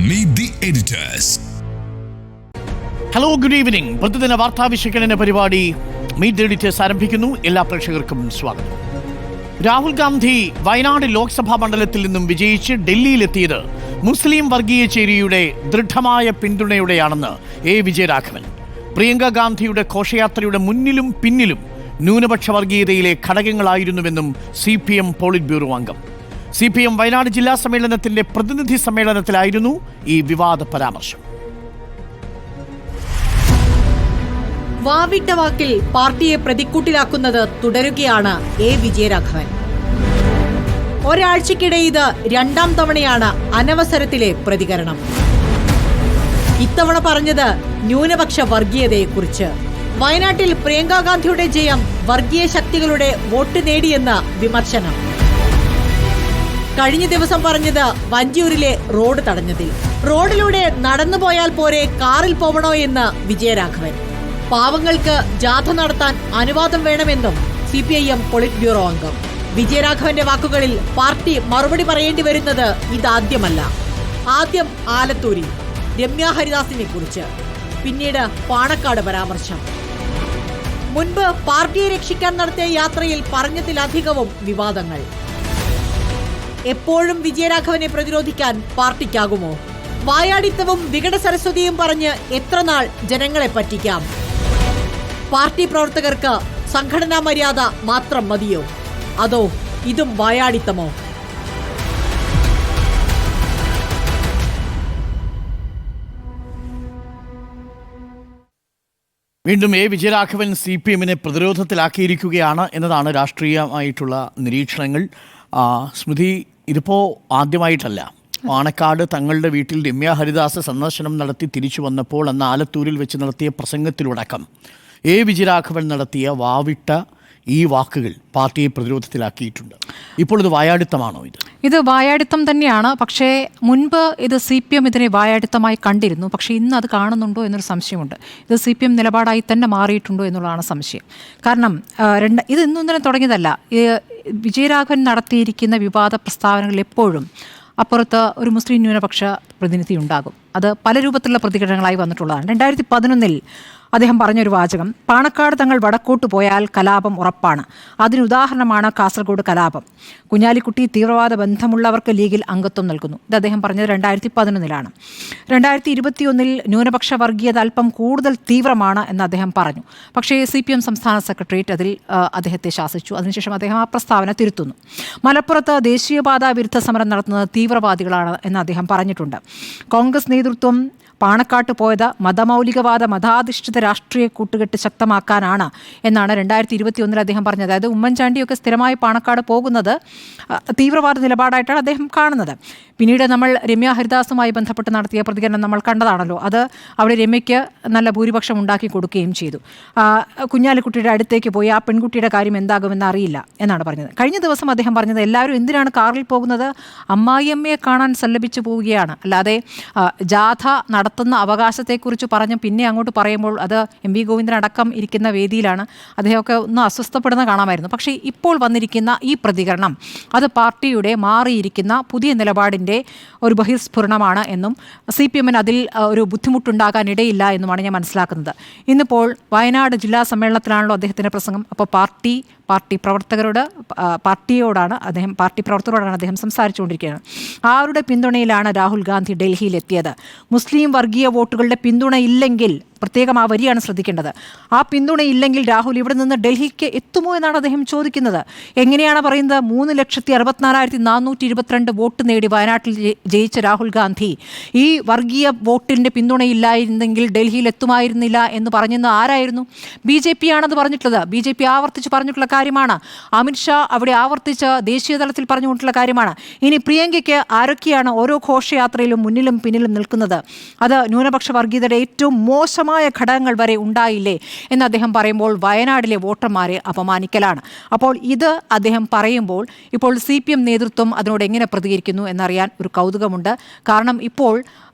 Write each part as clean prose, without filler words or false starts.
Meet the editors. Hello, good evening. പ്രതിദിന വാർത്താ വിശകലന പരിപാടി മീറ്റ് ദി എഡിറ്റേഴ്സ് ആരംഭിക്കുന്നു. എല്ലാ പ്രേക്ഷകർക്കും സ്വാഗതം. രാഹുൽ ഗാന്ധി വയനാട് ലോക്സഭാ മണ്ഡലത്തിൽ നിന്നും വിജയിച്ച് ഡൽഹിയിലെത്തിയത് മുസ്ലിം വർഗീയ ചേരിയുടെ ദൃഢമായ പിന്തുണയോടെയാണെന്ന് എ വിജയരാഘവൻ. പ്രിയങ്ക ഗാന്ധിയുടെ ഘോഷയാത്രയുടെ മുന്നിലും പിന്നിലും ന്യൂനപക്ഷ വർഗീയതയിലെ ഘടകങ്ങളായിരുന്നുവെന്നും CPM പോളിറ്റ് ബ്യൂറോ അംഗം. CPM വയനാട് ജില്ലാ സമ്മേളനത്തിന്റെ പ്രതിനിധി സമ്മേളനത്തിലായിരുന്നു ഈ വിവാദ പരാമർശം. വാവിട്ട വാക്കിൽ പാർട്ടിയെ പ്രതിക്കൂട്ടിലാക്കുന്നത് തുടരുകയാണ് എ വിജയരാഘവൻ. ഒരാഴ്ചക്കിടെ ഇത് രണ്ടാം തവണയാണ് അനവസരത്തിലെ പ്രതികരണം. ഇത്തവണ പറഞ്ഞത് ന്യൂനപക്ഷ വർഗീയതയെക്കുറിച്ച്. വയനാട്ടിൽ പ്രിയങ്ക ഗാന്ധിയുടെ ജയം വർഗീയ ശക്തികളുടെ വോട്ട് നേടിയെന്ന വിമർശനം. കഴിഞ്ഞ ദിവസം പറഞ്ഞത് വഞ്ചിയൂരിലെ റോഡ് തടഞ്ഞതിൽ. റോഡിലൂടെ നടന്നുപോയാൽ പോരെ, കാറിൽ പോകണോ എന്ന് വിജയരാഘവൻ. പാവങ്ങൾക്ക് ജാഥ നടത്താൻ അനുവാദം വേണമെന്നും CPIM പോളിറ്റ് ബ്യൂറോ അംഗം. വിജയരാഘവന്റെ വാക്കുകളിൽ പാർട്ടി മറുപടി പറയേണ്ടി വരുന്നത് ഇതാദ്യമല്ല. ആദ്യം ആലത്തൂരിൽ രമ്യ ഹരിദാസിനെ കുറിച്ച്, പിന്നീട് പാണക്കാട് പരാമർശം. മുൻപ് പാർട്ടിയെ രക്ഷിക്കാൻ നടത്തിയ യാത്രയിൽ പറഞ്ഞതിലധികവും വിവാദങ്ങൾ. എപ്പോഴും വിജയരാഘവനെ പ്രതിരോധിക്കാൻ പാർട്ടിക്കാകുമോ? വായാടിത്തവും വികട സരസ്വതിയും പറഞ്ഞ് എത്ര നാൾ ജനങ്ങളെ പറ്റിക്കാം? പാർട്ടി പ്രവർത്തകർക്ക് സംഘടനാ മര്യാദ മാത്രം മതിയോ? അതോ ഇതും വായാടിത്തമോ? വീണ്ടും എ വിജയരാഘവൻ CPMനെ പ്രതിരോധത്തിലാക്കിയിരിക്കുകയാണ് എന്നതാണ് രാഷ്ട്രീയമായിട്ടുള്ള നിരീക്ഷണങ്ങൾ. സ്മൃതി, ഇതിപ്പോൾ ആദ്യമായിട്ടല്ല. പാണക്കാട് തങ്ങളുടെ വീട്ടിൽ രമ്യ ഹരിദാസ് സന്ദർശനം നടത്തി തിരിച്ചു വന്നപ്പോൾ അന്ന് ആലത്തൂരിൽ വെച്ച് നടത്തിയ പ്രസംഗത്തിലടക്കം എ വിജയരാഘവൻ നടത്തിയ വാവിട്ട ഈ വാക്കുകൾ പാർട്ടിയെ പ്രതിരോധത്തിലാക്കിയിട്ടുണ്ട്. ഇപ്പോൾ ഇത് വായാടിത്തമാണോ? ഇത് വായാടിത്തം തന്നെയാണ്. പക്ഷേ മുൻപ് ഇത് CPM ഇതിനെ വായാടിത്തമായി കണ്ടിരുന്നു. പക്ഷേ ഇന്ന് അത് കാണുന്നുണ്ടോ എന്നൊരു സംശയമുണ്ട്. ഇത് CPM നിലപാടായി തന്നെ മാറിയിട്ടുണ്ടോ എന്നുള്ളതാണ് സംശയം. കാരണം ഇത് ഇന്നും തന്നെ തുടങ്ങിയതല്ല. വിജയരാഘവൻ നടത്തിയിരിക്കുന്ന വിവാദ പ്രസ്താവനകൾ എപ്പോഴും അപ്പുറത്ത് ഒരു മുസ്ലിം ന്യൂനപക്ഷ പ്രതിനിധി ഉണ്ടാകും. അത് പല രൂപത്തിലുള്ള പ്രതികരണങ്ങളായി വന്നിട്ടുള്ളതാണ്. 2011 അദ്ദേഹം പറഞ്ഞൊരു വാചകം, പാണക്കാട് തങ്ങൾ വടക്കോട്ട് പോയാൽ കലാപം ഉറപ്പാണ്. അതിനുദാഹരണമാണ് കാസർഗോഡ് കലാപം. കുഞ്ഞാലിക്കുട്ടി തീവ്രവാദ ബന്ധമുള്ളവർക്ക് ലീഗിൽ അംഗത്വം നൽകുന്നു. ഇത് അദ്ദേഹം പറഞ്ഞത് 2011 2021 ന്യൂനപക്ഷ വർഗീയത അല്പം കൂടുതൽ തീവ്രമാണ് എന്ന് അദ്ദേഹം പറഞ്ഞു. പക്ഷേ CPM സംസ്ഥാന സെക്രട്ടേറിയറ്റ് അതിൽ അദ്ദേഹത്തെ ശാസിച്ചു. അതിനുശേഷം അദ്ദേഹം ആ പ്രസ്താവന തിരുത്തുന്നു. മലപ്പുറത്ത് ദേശീയപാത വിരുദ്ധ സമരം നടത്തുന്നത് തീവ്രവാദികളാണ് എന്ന് അദ്ദേഹം പറഞ്ഞിട്ടുണ്ട്. കോൺഗ്രസ് നേതൃത്വം പാണക്കാട്ട് പോയത് മതമൗലികവാദ മതാധിഷ്ഠിത രാഷ്ട്രീയ കൂട്ടുകെട്ട് ശക്തമാക്കാനാണ് എന്നാണ് 2021 അദ്ദേഹം പറഞ്ഞത്. അതായത് ഉമ്മൻചാണ്ടിയൊക്കെ സ്ഥിരമായി പാണക്കാട് പോകുന്നത് തീവ്രവാദ നിലപാടായിട്ടാണ് അദ്ദേഹം കാണുന്നത്. പിന്നീട് നമ്മൾ രമ്യ ഹരിദാസുമായി ബന്ധപ്പെട്ട് നടത്തിയ പ്രതികരണം നമ്മൾ കണ്ടതാണല്ലോ. അത് അവിടെ രമ്യയ്ക്ക് നല്ല ഭൂരിപക്ഷം ഉണ്ടാക്കി കൊടുക്കുകയും ചെയ്തു. കുഞ്ഞാലിക്കുട്ടിയുടെ അടുത്തേക്ക് പോയി ആ പെൺകുട്ടിയുടെ കാര്യം എന്താകുമെന്ന് അറിയില്ല എന്നാണ് പറഞ്ഞത്. കഴിഞ്ഞ ദിവസം അദ്ദേഹം പറഞ്ഞത്, എല്ലാവരും എന്തിനാണ് കാറിൽ പോകുന്നത്? അമ്മായിയമ്മയെ കാണാൻ സല്ലപിച്ചു പോവുകയാണ്. അല്ലാതെ ജാഥ നടത്തുന്ന അവകാശത്തെക്കുറിച്ച് പറഞ്ഞ് പിന്നെ അങ്ങോട്ട് പറയുമ്പോൾ അത് MV ഗോവിന്ദൻ അടക്കം ഇരിക്കുന്ന വേദിയിലാണ്. അദ്ദേഹമൊക്കെ ഒന്ന് അസ്വസ്ഥപ്പെടുന്ന കാണാമായിരുന്നു. പക്ഷേ ഇപ്പോൾ വന്നിരിക്കുന്ന ഈ പ്രതികരണം അത് പാർട്ടിയുടെ മാറിയിരിക്കുന്ന പുതിയ നിലപാടിൻ്റെ ഒരു ബഹിർസ്ഫുരണമാണ് എന്നും CPMന് അതിൽ ഒരു ബുദ്ധിമുട്ടുണ്ടാകാൻ ഇടയില്ല എന്നുമാണ് ഞാൻ മനസ്സിലാക്കുന്നത്. ഇന്നിപ്പോൾ വയനാട് ജില്ലാ സമ്മേളനത്തിലാണല്ലോ അദ്ദേഹത്തിൻ്റെ പ്രസംഗം. അപ്പോൾ പാർട്ടി പ്രവർത്തകരോടാണ് അദ്ദേഹം സംസാരിച്ചുകൊണ്ടിരിക്കുകയാണ്. ആരുടെ പിന്തുണയിലാണ് രാഹുൽ ഗാന്ധി ഡൽഹിയിലെത്തിയത്? മുസ്ലിം വർഗീയ വോട്ടുകളുടെ പിന്തുണ ഇല്ലെങ്കിൽ, പ്രത്യേകം ആ വരിയാണ് ശ്രദ്ധിക്കേണ്ടത്, ആ പിന്തുണയില്ലെങ്കിൽ രാഹുൽ ഇവിടെ നിന്ന് ഡൽഹിക്ക് എത്തുമോ എന്നാണ് അദ്ദേഹം ചോദിക്കുന്നത്. എങ്ങനെയാണ് പറയുന്നത്? 3,64,422 വോട്ട് നേടി വയനാട്ടിൽ ജയിച്ച രാഹുൽ ഗാന്ധി ഈ വർഗീയ വോട്ടിൻ്റെ പിന്തുണയില്ലായിരുന്നെങ്കിൽ ഡൽഹിയിൽ എത്തുമായിരുന്നില്ല എന്ന് പറഞ്ഞെന്ന് ആരായിരുന്നു? BJP ആണത് പറഞ്ഞിട്ടുള്ളത്. BJP ആവർത്തിച്ച് പറഞ്ഞിട്ടുള്ള കാര്യമാണ്. അമിത്ഷാ അവിടെ ആവർത്തിച്ച് ദേശീയ തലത്തിൽ പറഞ്ഞുകൊണ്ടുള്ള കാര്യമാണ്. ഇനി പ്രിയങ്കയ്ക്ക് ആരൊക്കെയാണ് ഓരോ ഘോഷയാത്രയിലും മുന്നിലും പിന്നിലും നിൽക്കുന്നത്? അത് ന്യൂനപക്ഷ വർഗീയതയുടെ ഏറ്റവും മോശമായ ഘടകങ്ങൾ വരെ ഉണ്ടായില്ലേ എന്ന് അദ്ദേഹം പറയുമ്പോൾ വയനാട്ടിലെ വോട്ടർമാരെ അപമാനിക്കലാണ്. അപ്പോൾ ഇത് അദ്ദേഹം പറയുമ്പോൾ ഇപ്പോൾ CPM നേതൃത്വം അതിനോട് എങ്ങനെ പ്രതികരിക്കുന്നു എന്നറിയാൻ ഒരു കൗതുകമുണ്ട്. കാരണം ഇപ്പോൾ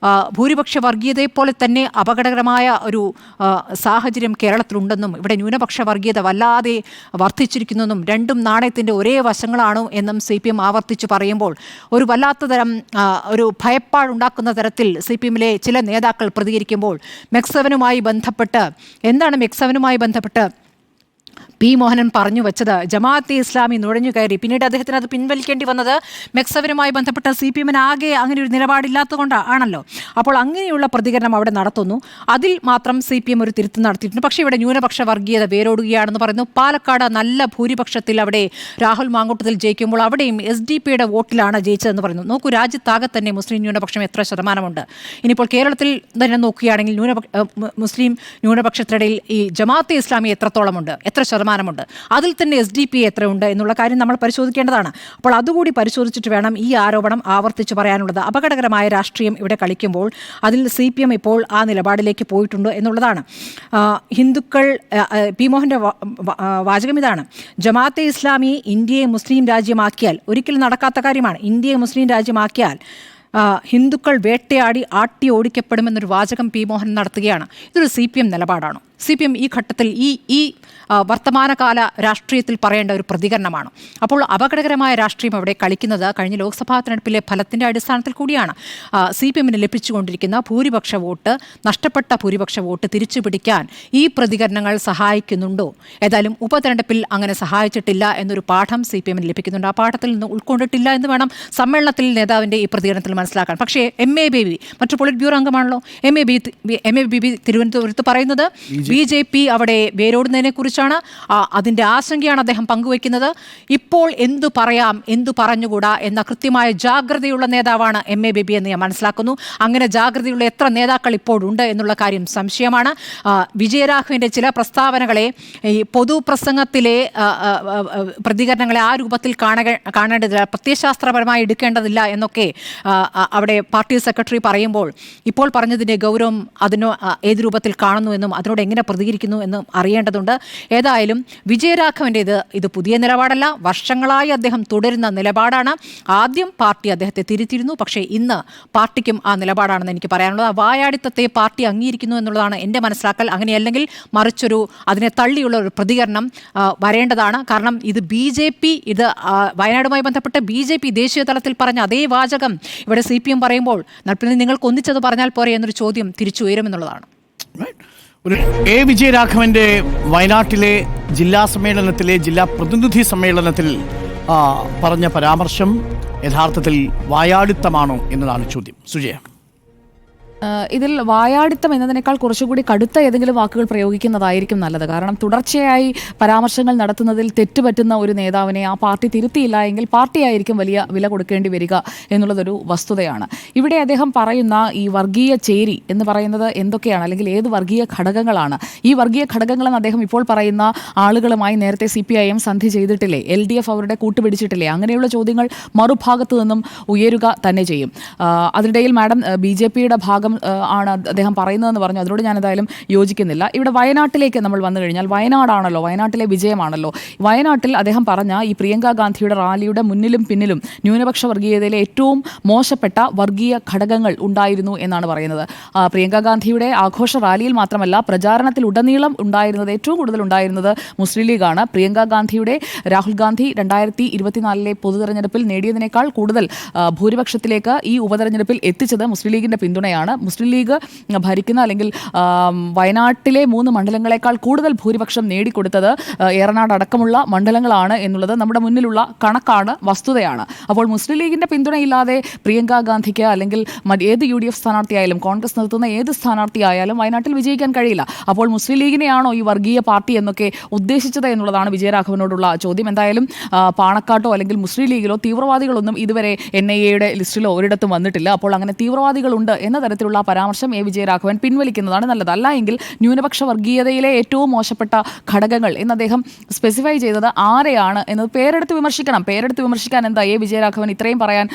ഭൂരിപക്ഷ വർഗീയതയെപ്പോലെ തന്നെ അപകടകരമായ ഒരു സാഹചര്യം കേരളത്തിലുണ്ടെന്നും ഇവിടെ ന്യൂനപക്ഷ വർഗീയത വല്ലാതെ വർദ്ധിച്ചിരിക്കുന്നു സ്ഥാപിച്ചിരിക്കുന്നെന്നും രണ്ടും നാണയത്തിൻ്റെ ഒരേ വശങ്ങളാണോ എന്നും CPM ആവർത്തിച്ച് പറയുമ്പോൾ ഒരു വല്ലാത്ത തരം ഒരു ഭയപ്പാടുണ്ടാക്കുന്ന തരത്തിൽ CPMലെ ചില നേതാക്കൾ പ്രതികരിക്കുമ്പോൾ മെക്സവനുമായി ബന്ധപ്പെട്ട് പി മോഹനൻ പറഞ്ഞു വെച്ചത് ജമാഅത്തെ ഇസ്ലാമി നുഴഞ്ഞു കയറി, പിന്നീട് അദ്ദേഹത്തിന് അത് പിൻവലിക്കേണ്ടി വന്നത് മെക്സവനുമായി ബന്ധപ്പെട്ട CPMന് ആകെ അങ്ങനെ ഒരു നിലപാടില്ലാത്തതുകൊണ്ട് ആണല്ലോ. അപ്പോൾ അങ്ങനെയുള്ള പ്രതികരണം അവിടെ നടത്തുന്നു. അതിൽ മാത്രം CPM ഒരു തിരുത്ത് നടത്തിയിട്ടുണ്ട്. പക്ഷേ ഇവിടെ ന്യൂനപക്ഷ വർഗീയത വേരോടുകയാണെന്ന് പറയുന്നു. പാലക്കാട് നല്ല ഭൂരിപക്ഷത്തിൽ അവിടെ രാഹുൽ മാങ്കൂട്ടത്തിൽ ജയിക്കുമ്പോൾ അവിടെയും SDP വോട്ടിലാണ് ജയിച്ചതെന്ന് പറയുന്നു. നോക്കൂ, രാജ്യത്താകെ തന്നെ മുസ്ലിം ന്യൂനപക്ഷം എത്ര ശതമാനമുണ്ട്? ഇനിയിപ്പോൾ കേരളത്തിൽ തന്നെ നോക്കുകയാണെങ്കിൽ മുസ്ലിം ന്യൂനപക്ഷത്തിനിടയിൽ ഈ ജമാഅത്തെ ഇസ്ലാമി എത്രത്തോളമുണ്ട്, എത്ര ശതമാനമുണ്ട്, അതിൽ തന്നെ SDP എത്രയുണ്ട് എന്നുള്ള കാര്യം നമ്മൾ പരിശോധിക്കേണ്ടതാണ്. അപ്പോൾ അതുകൂടി പരിശോധിച്ചിട്ട് വേണം ഈ ആരോപണം ആവർത്തിച്ച് പറയാനുള്ളത്. അപകടകരമായ രാഷ്ട്രീയം ഇവിടെ കളിക്കുമ്പോൾ അതിൽ CPM ഇപ്പോൾ ആ നിലപാടിലേക്ക് പോയിട്ടുണ്ട് എന്നുള്ളതാണ്. ഹിന്ദുക്കൾ, പി മോഹൻ്റെ വാചകം ഇതാണ്: ജമാഅത്തെ ഇസ്ലാമി ഇന്ത്യയെ മുസ്ലിം രാജ്യമാക്കിയാൽ, ഒരിക്കലും നടക്കാത്ത കാര്യമാണ്, ഇന്ത്യയെ മുസ്ലിം രാജ്യമാക്കിയാൽ ഹിന്ദുക്കൾ വേട്ടയാടി ആട്ടി ഓടിക്കപ്പെടുമെന്നൊരു വാചകം പി മോഹൻ നടത്തുകയാണ്. ഇതൊരു CPM നിലപാടാണോ? CPM ഈ ഘട്ടത്തിൽ ഈ വർത്തമാനകാല രാഷ്ട്രീയത്തിൽ പറയേണ്ട ഒരു പ്രതികരണമാണ്. അപ്പോൾ അപകടകരമായ രാഷ്ട്രീയം അവിടെ കളിക്കുന്നത് കഴിഞ്ഞ ലോക്സഭാ തെരഞ്ഞെടുപ്പിലെ ഫലത്തിൻ്റെ അടിസ്ഥാനത്തിൽ കൂടിയാണ്. CPMന് ലഭിച്ചുകൊണ്ടിരിക്കുന്ന ഭൂരിപക്ഷ വോട്ട്, നഷ്ടപ്പെട്ട ഭൂരിപക്ഷ വോട്ട് തിരിച്ചു പിടിക്കാൻ ഈ പ്രതികരണങ്ങൾ സഹായിക്കുന്നുണ്ടോ? ഏതായാലും ഉപതെരഞ്ഞെടുപ്പിൽ അങ്ങനെ സഹായിച്ചിട്ടില്ല എന്നൊരു പാഠം CPMന് ലഭിക്കുന്നുണ്ട്. ആ പാഠത്തിൽ നിന്ന് ഉൾക്കൊണ്ടിട്ടില്ല എന്ന് വേണം സമ്മേളനത്തിൽ നേതാവിൻ്റെ ഈ പ്രതികരണത്തിൽ മനസ്സിലാക്കാൻ. പക്ഷേ MA ബേബി മറ്റു പോളിറ്റ് ബ്യൂറോ അംഗമാണല്ലോ. MA ബേബി തിരുവനന്തപുരത്ത് പറയുന്നത് BJP അവിടെ വേരോടുന്നതിനെ കുറിച്ചാണ്. അതിൻ്റെ ആശങ്കയാണ് അദ്ദേഹം പങ്കുവയ്ക്കുന്നത്. ഇപ്പോൾ എന്തു പറയാം, എന്തു പറഞ്ഞുകൂടാ എന്ന കൃത്യമായ ജാഗ്രതയുള്ള നേതാവാണ് MA ബേബി എന്ന് ഞാൻ മനസ്സിലാക്കുന്നു. അങ്ങനെ ജാഗ്രതയുള്ള എത്ര നേതാക്കൾ ഇപ്പോഴുണ്ട് എന്നുള്ള കാര്യം സംശയമാണ്. വിജയരാഘവൻ്റെ ചില പ്രസ്താവനകളെ, ഈ പൊതുപ്രസംഗത്തിലെ പ്രതികരണങ്ങളെ ആ രൂപത്തിൽ കാണേണ്ടതില്ല, പ്രത്യയശാസ്ത്രപരമായി എടുക്കേണ്ടതില്ല എന്നൊക്കെ അവിടെ പാർട്ടി സെക്രട്ടറി പറയുമ്പോൾ ഇപ്പോൾ പറഞ്ഞതിൻ്റെ ഗൗരവം അതിനോ ഏത് രൂപത്തിൽ കാണുന്നുവെന്നും അതിനോട് എങ്ങനെ പ്രതികരിക്കുന്നു എന്നും അറിയേണ്ടതുണ്ട്. ഏതായാലും വിജയരാഘവൻ്റേത് ഇത് പുതിയ നിലപാടല്ല, വർഷങ്ങളായി അദ്ദേഹം തുടരുന്ന നിലപാടാണ്. ആദ്യം പാർട്ടി അദ്ദേഹത്തെ തിരുത്തിയിരുന്നു, പക്ഷേ ഇന്ന് പാർട്ടിക്കും ആ നിലപാടാണെന്ന് എനിക്ക് പറയാനുള്ളത്. വായാടിത്തത്തെ പാർട്ടി അംഗീകരിക്കുന്നു എന്നുള്ളതാണ് എൻ്റെ മനസ്സിലാക്കൽ. അങ്ങനെയല്ലെങ്കിൽ മറിച്ചൊരു അതിനെ തള്ളിയുള്ള ഒരു പ്രതികരണം വരേണ്ടതാണ്. കാരണം ഇത് BJP, ഇത് വയനാടുമായി ബന്ധപ്പെട്ട് BJP ദേശീയ തലത്തിൽ പറഞ്ഞ അതേ വാചകം ഇവിടെ CPM പറയുമ്പോൾ പിന്നെ നിങ്ങൾക്ക് ഒന്നിച്ചത് പറഞ്ഞാൽ പോരെ എന്നൊരു ചോദ്യം തിരിച്ചു ഉയരുമെന്നുള്ളതാണ്. വിജയരാഘവന്റെ വയനാട്ടിലെ ജില്ലാ സമ്മേളനത്തിലെ ജില്ലാ പ്രതിനിധി സമ്മേളനത്തിൽ പറഞ്ഞ പരാമർശം യഥാർത്ഥത്തിൽ വായാടിത്തമാണോ എന്നതാണ് ചോദ്യം. സുജയ, ഇതിൽ വായാടിത്തം എന്നതിനേക്കാൾ കുറച്ചുകൂടി കടുത്ത ഏതെങ്കിലും വാക്കുകൾ പ്രയോഗിക്കുന്നതായിരിക്കും നല്ലത്. കാരണം തുടർച്ചയായി പരാമർശങ്ങൾ നടത്തുന്നതിൽ തെറ്റുപറ്റുന്ന ഒരു നേതാവിനെ ആ പാർട്ടി തിരുത്തിയില്ല എങ്കിൽ പാർട്ടിയായിരിക്കും വലിയ വില കൊടുക്കേണ്ടി വരിക എന്നുള്ളതൊരു വസ്തുതയാണ്. ഇവിടെ അദ്ദേഹം പറയുന്ന ഈ വർഗീയ ചേരി എന്ന് പറയുന്നത് എന്തൊക്കെയാണ്, അല്ലെങ്കിൽ ഏത് വർഗീയ ഘടകങ്ങളാണ്? ഈ വർഗീയ ഘടകങ്ങളെന്ന് അദ്ദേഹം ഇപ്പോൾ പറയുന്ന ആളുകളുമായി നേരത്തെ CPIM സന്ധി ചെയ്തിട്ടില്ലേ? LDF അവരുടെ കൂട്ടുപിടിച്ചിട്ടില്ലേ? അങ്ങനെയുള്ള ചോദ്യങ്ങൾ മറുഭാഗത്തു നിന്നും ഉയരുക തന്നെ ചെയ്യും. അതിനിടയിൽ മാഡം BJPയുടെ ഭാഗം ആണ് അദ്ദേഹം പറയുന്നതെന്ന് പറഞ്ഞു. അതിനോട് ഞാൻ എന്തായാലും യോജിക്കുന്നില്ല. ഇവിടെ വയനാട്ടിലേക്ക് നമ്മൾ വന്നു കഴിഞ്ഞാൽ വയനാടാണല്ലോ, വയനാട്ടിലെ വിജയമാണല്ലോ. വയനാട്ടിൽ അദ്ദേഹം പറഞ്ഞ ഈ പ്രിയങ്ക ഗാന്ധിയുടെ റാലിയുടെ മുന്നിലും പിന്നിലും ന്യൂനപക്ഷ വർഗീയതയിലെ ഏറ്റവും മോശപ്പെട്ട വർഗീയ ഘടകങ്ങൾ ഉണ്ടായിരുന്നു എന്നാണ് പറയുന്നത്. പ്രിയങ്ക ഗാന്ധിയുടെ ആഘോഷ റാലിയിൽ മാത്രമല്ല, പ്രചാരണത്തിൽ ഉടനീളം ഉണ്ടായിരുന്നത്, ഏറ്റവും കൂടുതൽ ഉണ്ടായിരുന്നത് മുസ്ലിം ലീഗാണ്. പ്രിയങ്ക ഗാന്ധിയുടെ രാഹുൽ ഗാന്ധി 2024 പൊതുതെരഞ്ഞെടുപ്പിൽ നേടിയതിനേക്കാൾ കൂടുതൽ ഭൂരിപക്ഷത്തിലേക്ക് ഈ ഉപതെരഞ്ഞെടുപ്പിൽ എത്തിച്ചത് മുസ്ലിം ലീഗിന്റെ പിന്തുണയാണ്. മുസ്ലിം ലീഗ് ഭരിക്കുന്ന അല്ലെങ്കിൽ വയനാട്ടിലെ 3 മണ്ഡലങ്ങളെക്കാൾ കൂടുതൽ ഭൂരിപക്ഷം നേടിക്കൊടുത്തത് ഏറനാട് അടക്കമുള്ള മണ്ഡലങ്ങളാണ് എന്നുള്ളത് നമ്മുടെ മുന്നിലുള്ള കണക്കാണ്, വസ്തുതയാണ്. അപ്പോൾ മുസ്ലിം ലീഗിന്റെ പിന്തുണയില്ലാതെ പ്രിയങ്ക ഗാന്ധിക്ക് അല്ലെങ്കിൽ ഏത് UDF സ്ഥാനാർത്ഥിയായാലും കോൺഗ്രസ് നിർത്തുന്ന ഏത് സ്ഥാനാർത്ഥിയായാലും വയനാട്ടിൽ വിജയിക്കാൻ കഴിയില്ല. അപ്പോൾ മുസ്ലിം ലീഗിനെയാണോ ഈ വർഗീയ പാർട്ടി എന്നൊക്കെ ഉദ്ദേശിച്ചത് എന്നുള്ളതാണ് വിജയരാഘവനോടുള്ള ചോദ്യം. എന്തായാലും പാണക്കാട്ടോ അല്ലെങ്കിൽ മുസ്ലിം ലീഗിലോ തീവ്രവാദികളൊന്നും ഇതുവരെ NIA ലിസ്റ്റിലോ ഒരിടത്തും വന്നിട്ടില്ല. അപ്പോൾ അങ്ങനെ തീവ്രവാദികളുണ്ട് എന്ന തരത്തിലുള്ള പരാമർശം വിജയരാഘവൻ പിൻവലിക്കുന്നതാണ് നല്ലത്. അല്ല എങ്കിൽ ന്യൂനപക്ഷ വർഗീയതയിലെ ഏറ്റവും മോശപ്പെട്ട ഘടകങ്ങൾ എന്ന് അദ്ദേഹം സ്പെസിഫൈ ചെയ്തത് ആരെയാണ് എന്നത് പേരെടുത്ത് വിമർശിക്കണം. പേരെടുത്ത് വിമർശിക്കാൻ എന്താ വിജയരാഘവൻ ഇത്രയും പറയാൻ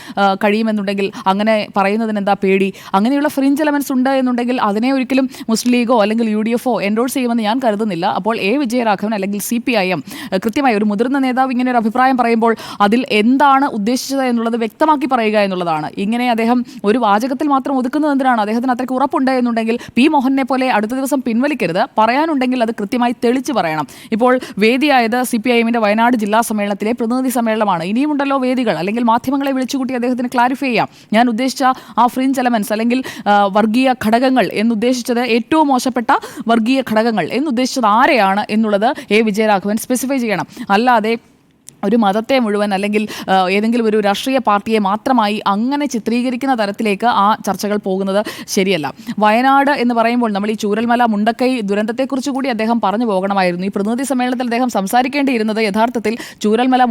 കഴിയുമെന്നുണ്ടെങ്കിൽ അങ്ങനെ പറയുന്നതിന് എന്താ പേടി? അങ്ങനെയുള്ള ഫ്രിഞ്ച് എലമെന്റ്സ് ഉണ്ട് എന്നുണ്ടെങ്കിൽ അതിനെ ഒരിക്കലും മുസ്ലിം ലീഗോ അല്ലെങ്കിൽ UDF എൻഡോഴ്സ് ചെയ്യുമെന്ന് ഞാൻ കരുതുന്നില്ല. അപ്പോൾ വിജയരാഘവൻ അല്ലെങ്കിൽ CPIM കൃത്യമായി ഒരു മുതിർന്ന നേതാവ് ഇങ്ങനെ ഒരു അഭിപ്രായം പറയുമ്പോൾ അതിൽ എന്താണ് ഉദ്ദേശിച്ചത് എന്നുള്ളത് വ്യക്തമാക്കി പറയുക എന്നുള്ളതാണ്. ഇങ്ങനെ അദ്ദേഹം ഒരു വാചകത്തിൽ മാത്രം ഒതുക്കുന്നത് എന്തിനാണ്? അദ്ദേഹത്തിന് അത്രയ്ക്ക് ഉറപ്പുണ്ട് എന്നുണ്ടെങ്കിൽ പി മോഹനെ പോലെ അടുത്ത ദിവസം പിൻവലിക്കരുത്. പറയാനുണ്ടെങ്കിൽ അത് കൃത്യമായി തെളിച്ചു പറയണം. ഇപ്പോൾ വേദിയായത് CPIM-ന്റെ വയനാട് ജില്ലാ സമ്മേളനത്തിലെ പ്രതിനിധി സമ്മേളനമാണ്. ഇനിയുമുണ്ടല്ലോ വേദികൾ, അല്ലെങ്കിൽ മാധ്യമങ്ങളെ വിളിച്ചുകൂട്ടി അദ്ദേഹത്തിന് ക്ലാരിഫൈ ചെയ്യാം. ഞാൻ ഉദ്ദേശിച്ച ആ ഫ്രിഞ്ച് എലമെന്റ്സ് അല്ലെങ്കിൽ വർഗീയ ഘടകങ്ങൾ എന്നുദ്ദേശിച്ചത് ഏറ്റവും മോശപ്പെട്ട വർഗീയ ഘടകങ്ങൾ എന്നുദ്ദേശിച്ചത് ആരെയാണ് എന്നുള്ളത് വിജയരാഘവൻ സ്പെസിഫൈ ചെയ്യണം. അല്ലാതെ ഒരു മതത്തെ മുഴുവൻ അല്ലെങ്കിൽ ഏതെങ്കിലും ഒരു രാഷ്ട്രീയ പാർട്ടിയെ മാത്രമായി അങ്ങനെ ചിത്രീകരിക്കുന്ന തരത്തിലേക്ക് ആ ചർച്ചകൾ പോകുന്നത് ശരിയല്ല. വയനാട് എന്ന് പറയുമ്പോൾ നമ്മൾ ഈ ചൂരൽമല മുണ്ടക്കൈ ദുരന്തത്തെക്കുറിച്ച് കൂടി അദ്ദേഹം പറഞ്ഞു പോകണമായിരുന്നു. ഈ പ്രതിനിധി സമ്മേളനത്തിൽ അദ്ദേഹം സംസാരിക്കേണ്ടിയിരുന്നത് യഥാർത്ഥത്തിൽ ചൂരൽമല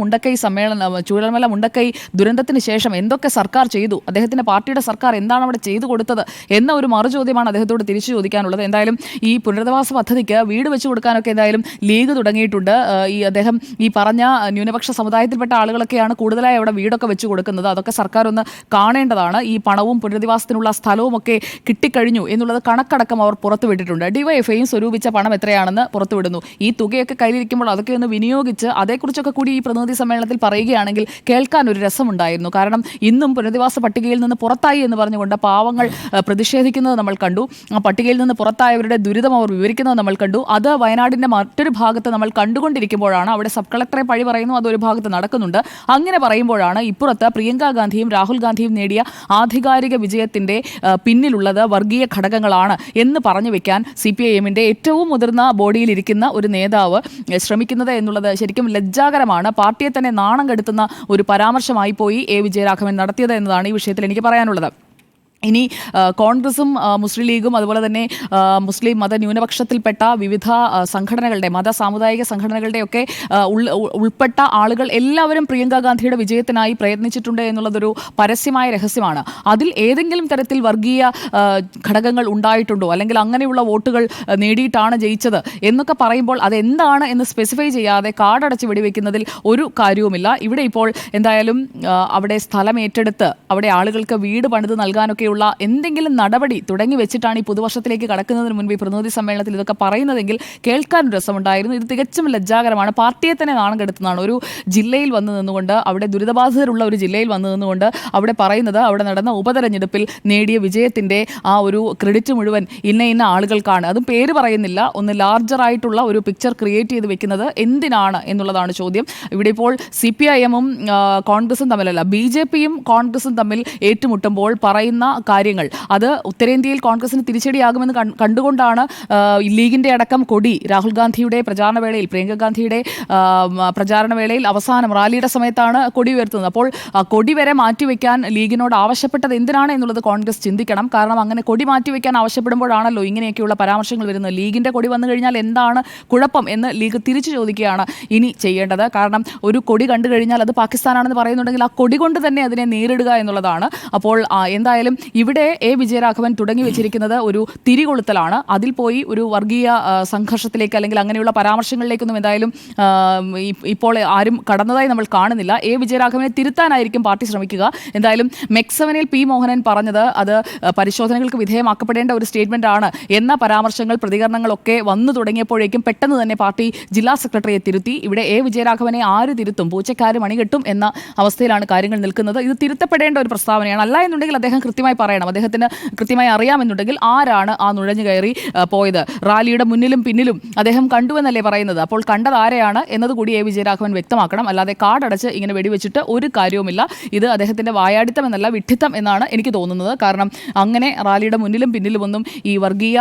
മുണ്ടക്കൈ ദുരന്തത്തിന് ശേഷം എന്തൊക്കെ സർക്കാർ ചെയ്തു, അദ്ദേഹത്തിൻ്റെ പാർട്ടിയുടെ സർക്കാർ എന്താണ് അവിടെ ചെയ്തു കൊടുത്തത് എന്ന ഒരു മറുചോദ്യമാണ് അദ്ദേഹത്തോട് തിരിച്ചു ചോദിക്കാനുള്ളത്. എന്തായാലും ഈ പുനരധിവാസ പദ്ധതിക്ക് വീട് വെച്ച് കൊടുക്കാനൊക്കെ എന്തായാലും ലീഗ് തുടങ്ങിയിട്ടുണ്ട്. അദ്ദേഹം ഈ പറഞ്ഞ ന്യൂനപക്ഷ സമുദായത്തിൽപ്പെട്ട ആളുകളൊക്കെയാണ് കൂടുതലായി അവിടെ വീടൊക്കെ വെച്ച് കൊടുക്കുന്നത്. അതൊക്കെ സർക്കാർ ഒന്ന് കാണേണ്ടതാണ്. ഈ പണവും പുനരധിവാസത്തിനുള്ള സ്ഥലവും ഒക്കെ കിട്ടിക്കഴിഞ്ഞു എന്നുള്ളത് കണക്കടക്കം അവർ പുറത്തുവിട്ടിട്ടുണ്ട്. ഡിവൈഎഫ്ഐയും സ്വരൂപിച്ച പണം എത്രയാണെന്ന് പുറത്തുവിടുന്നു. ഈ തുകയൊക്കെ കയ്യിലിരിക്കുമ്പോൾ അതൊക്കെ ഒന്ന് വിനിയോഗിച്ച് അതേക്കുറിച്ചൊക്കെ കൂടി ഈ പ്രതിനിധി സമ്മേളനത്തിൽ പറയുകയാണെങ്കിൽ കേൾക്കാൻ ഒരു രസമുണ്ടായിരുന്നു. കാരണം ഇന്നും പുനരധിവാസ പട്ടികയിൽ നിന്ന് പുറത്തായി എന്ന് പറഞ്ഞുകൊണ്ട് പാവങ്ങൾ പ്രതിഷേധിക്കുന്നത് നമ്മൾ കണ്ടു. ആ പട്ടികയിൽ നിന്ന് പുറത്തായവരുടെ ദുരിതം അവർ വിവരിക്കുന്നത് നമ്മൾ കണ്ടു. അത് വയനാടിൻ്റെ മറ്റൊരു ഭാഗത്ത് നമ്മൾ കണ്ടുകൊണ്ടിരിക്കുമ്പോഴാണ് അവിടെ സബ് കളക്ടറെ പഴി പറയുന്നു, അതൊരു ഭാഗത്ത് നടക്കുന്നുണ്ട്. അങ്ങനെ പറയുമ്പോഴാണ് ഇപ്പുറത്ത് പ്രിയങ്ക ഗാന്ധിയും രാഹുൽ ഗാന്ധിയും നേടിയ ആധികാരിക വിജയത്തിൻ്റെ പിന്നിലുള്ളത് വർഗീയ ഘടകങ്ങളാണ് എന്ന് പറഞ്ഞു വെക്കാൻ CPIM-ന്റെ ഏറ്റവും മുതിർന്ന ബോഡിയിലിരിക്കുന്ന ഒരു നേതാവ് ശ്രമിക്കുന്നത് എന്നുള്ളത് ശരിക്കും ലജ്ജാകരമാണ്. പാർട്ടിയെ തന്നെ നാണം കെടുത്തുന്ന ഒരു പരാമർശമായി പോയി വിജയരാഘവൻ നടത്തിയത് എന്നതാണ് ഈ വിഷയത്തിൽ എനിക്ക് പറയാനുള്ളത്. ഇനി കോൺഗ്രസും മുസ്ലിം ലീഗും അതുപോലെ തന്നെ മുസ്ലിം മത ന്യൂനപക്ഷത്തിൽപ്പെട്ട വിവിധ സംഘടനകളുടെ സാമുദായിക സംഘടനകളുടെയൊക്കെ ഉൾപ്പെട്ട ആളുകൾ എല്ലാവരും പ്രിയങ്ക ഗാന്ധിയുടെ വിജയത്തിനായി പ്രയത്നിച്ചിട്ടുണ്ട് എന്നുള്ളതൊരു പരസ്യമായ രഹസ്യമാണ്. അതിൽ ഏതെങ്കിലും തരത്തിൽ വർഗീയ ഘടകങ്ങൾ ഉണ്ടായിട്ടുണ്ടോ, അല്ലെങ്കിൽ അങ്ങനെയുള്ള വോട്ടുകൾ നേടിയിട്ടാണ് ജയിച്ചത് എന്നൊക്കെ പറയുമ്പോൾ അതെന്താണ് എന്ന് സ്പെസിഫൈ ചെയ്യാതെ കാർഡടച്ച് വെടിവെക്കുന്നതിൽ ഒരു കാര്യവുമില്ല. ഇവിടെ ഇപ്പോൾ എന്തായാലും അവിടെ സ്ഥലം ഏറ്റെടുത്ത് അവിടെ ആളുകൾക്ക് വീട് പണിത് നൽകാനൊക്കെ എന്തെങ്കിലും നടപടി തുടങ്ങി വെച്ചിട്ടാണ് ഈ പുതുവർഷത്തിലേക്ക് കടക്കുന്നതിന് മുൻപ് ഈ പ്രതിനിധി സമ്മേളനത്തിൽ ഇതൊക്കെ പറയുന്നതെങ്കിൽ കേൾക്കാൻ രസമുണ്ടായിരുന്നു. ഇത് തികച്ചും ലജ്ജാകരമാണ്. പാർട്ടിയെ തന്നെ നാണം കെടുത്തുന്നതാണ്. ഒരു ജില്ലയിൽ വന്നു നിന്നുകൊണ്ട്, അവിടെ ദുരിതബാധിതരുള്ള ഒരു ജില്ലയിൽ വന്നു നിന്നുകൊണ്ട് അവിടെ പറയുന്നത് അവിടെ നടന്ന ഉപതെരഞ്ഞെടുപ്പിൽ നേടിയ വിജയത്തിൻ്റെ ആ ഒരു ക്രെഡിറ്റ് മുഴുവൻ ഇന്ന ആളുകൾക്കാണ്. അതും പേര് പറയുന്നില്ല. ഒന്ന് ലാർജറായിട്ടുള്ള ഒരു പിക്ചർ ക്രിയേറ്റ് ചെയ്ത് വെക്കുന്നത് എന്തിനാണ് എന്നുള്ളതാണ് ചോദ്യം. ഇവിടെ ഇപ്പോൾ CPIM-ഉം കോൺഗ്രസും തമ്മിലല്ല, BJP-യും കോൺഗ്രസും തമ്മിൽ ഏറ്റുമുട്ടുമ്പോൾ പറയുന്ന കാര്യങ്ങൾ അത് ഉത്തരേന്ത്യയിൽ കോൺഗ്രസിന് തിരിച്ചടിയാകുമെന്ന് കണ്ടുകൊണ്ടാണ് ലീഗിൻ്റെ അടക്കം കൊടി രാഹുൽ ഗാന്ധിയുടെ പ്രചാരണവേളയിൽ, പ്രിയങ്ക ഗാന്ധിയുടെ പ്രചാരണവേളയിൽ അവസാനം റാലിയുടെ സമയത്താണ് കൊടി ഉയർത്തുന്നത്. അപ്പോൾ കൊടി വരെ മാറ്റിവെക്കാൻ ലീഗിനോട് ആവശ്യപ്പെട്ടത് എന്തിനാണ് എന്നുള്ളത് കോൺഗ്രസ് ചിന്തിക്കണം. കാരണം അങ്ങനെ കൊടി മാറ്റിവെക്കാൻ ആവശ്യപ്പെടുമ്പോഴാണല്ലോ ഇങ്ങനെയൊക്കെയുള്ള പരാമർശങ്ങൾ വരുന്നത്. ലീഗിൻ്റെ കൊടി വന്നു കഴിഞ്ഞാൽ എന്താണ് കുഴപ്പം എന്ന് ലീഗ് തിരിച്ചു ചോദിക്കുകയാണ് ഇനി ചെയ്യേണ്ടത്. കാരണം ഒരു കൊടി കണ്ടു കഴിഞ്ഞാൽ അത് പാകിസ്ഥാനാണെന്ന് പറയുന്നുണ്ടെങ്കിൽ ആ കൊടി കൊണ്ട് തന്നെ അതിനെ നേരിടുക എന്നുള്ളതാണ്. അപ്പോൾ എന്തായാലും ഇവിടെ വിജയരാഘവൻ തുടങ്ങി വെച്ചിരിക്കുന്നത് ഒരു തിരികൊളുത്തലാണ്. അതിൽ പോയി ഒരു വർഗീയ സംഘർഷത്തിലേക്ക് അല്ലെങ്കിൽ അങ്ങനെയുള്ള പരാമർശങ്ങളിലേക്കൊന്നും എന്തായാലും ഇപ്പോൾ ആരും കടന്നതായി നമ്മൾ കാണുന്നില്ല. വിജയരാഘവനെ തിരുത്താനായിരിക്കും പാർട്ടി ശ്രമിക്കുക. എന്തായാലും MEC-7-ൽ പി മോഹനൻ പറഞ്ഞത് അത് പരിശോധനകൾക്ക് വിധേയമാക്കപ്പെടേണ്ട ഒരു സ്റ്റേറ്റ്മെന്റ് ആണ് എന്ന പരാമർശങ്ങൾ, പ്രതികരണങ്ങളൊക്കെ വന്നു തുടങ്ങിയപ്പോഴേക്കും പെട്ടെന്ന് തന്നെ പാർട്ടി ജില്ലാ സെക്രട്ടറിയെ തിരുത്തി. ഇവിടെ വിജയരാഘവനെ ആര് തിരുത്തും, പൂച്ചക്കാര് മണികെട്ടും എന്ന അവസ്ഥയിലാണ് കാര്യങ്ങൾ നിൽക്കുന്നത്. ഇത് തിരുത്തപ്പെടേണ്ട ഒരു പ്രസ്താവനയാണ്. അല്ല എന്നുണ്ടെങ്കിൽ അദ്ദേഹം കൃത്യമായി പറയണം. അദ്ദേഹത്തിന് കൃത്യമായി അറിയാമെന്നുണ്ടെങ്കിൽ ആരാണ് ആ നുഴഞ്ഞു കയറി പോയത്, റാലിയുടെ മുന്നിലും പിന്നിലും അദ്ദേഹം കണ്ടുവെന്നല്ലേ പറയുന്നത്. അപ്പോൾ കണ്ടത് ആരെയാണ് എന്നതുകൂടി വിജയരാഘവൻ വ്യക്തമാക്കണം. അല്ലാതെ കാർഡടച്ച് ഇങ്ങനെ വെടിവെച്ചിട്ട് ഒരു കാര്യവുമില്ല. ഇത് അദ്ദേഹത്തിൻ്റെ വായാടിത്തം എന്നല്ല, വിഡ്ഢിത്തം എന്നാണ് എനിക്ക് തോന്നുന്നത്. കാരണം അങ്ങനെ റാലിയുടെ മുന്നിലും പിന്നിലുമൊന്നും ഈ വർഗീയ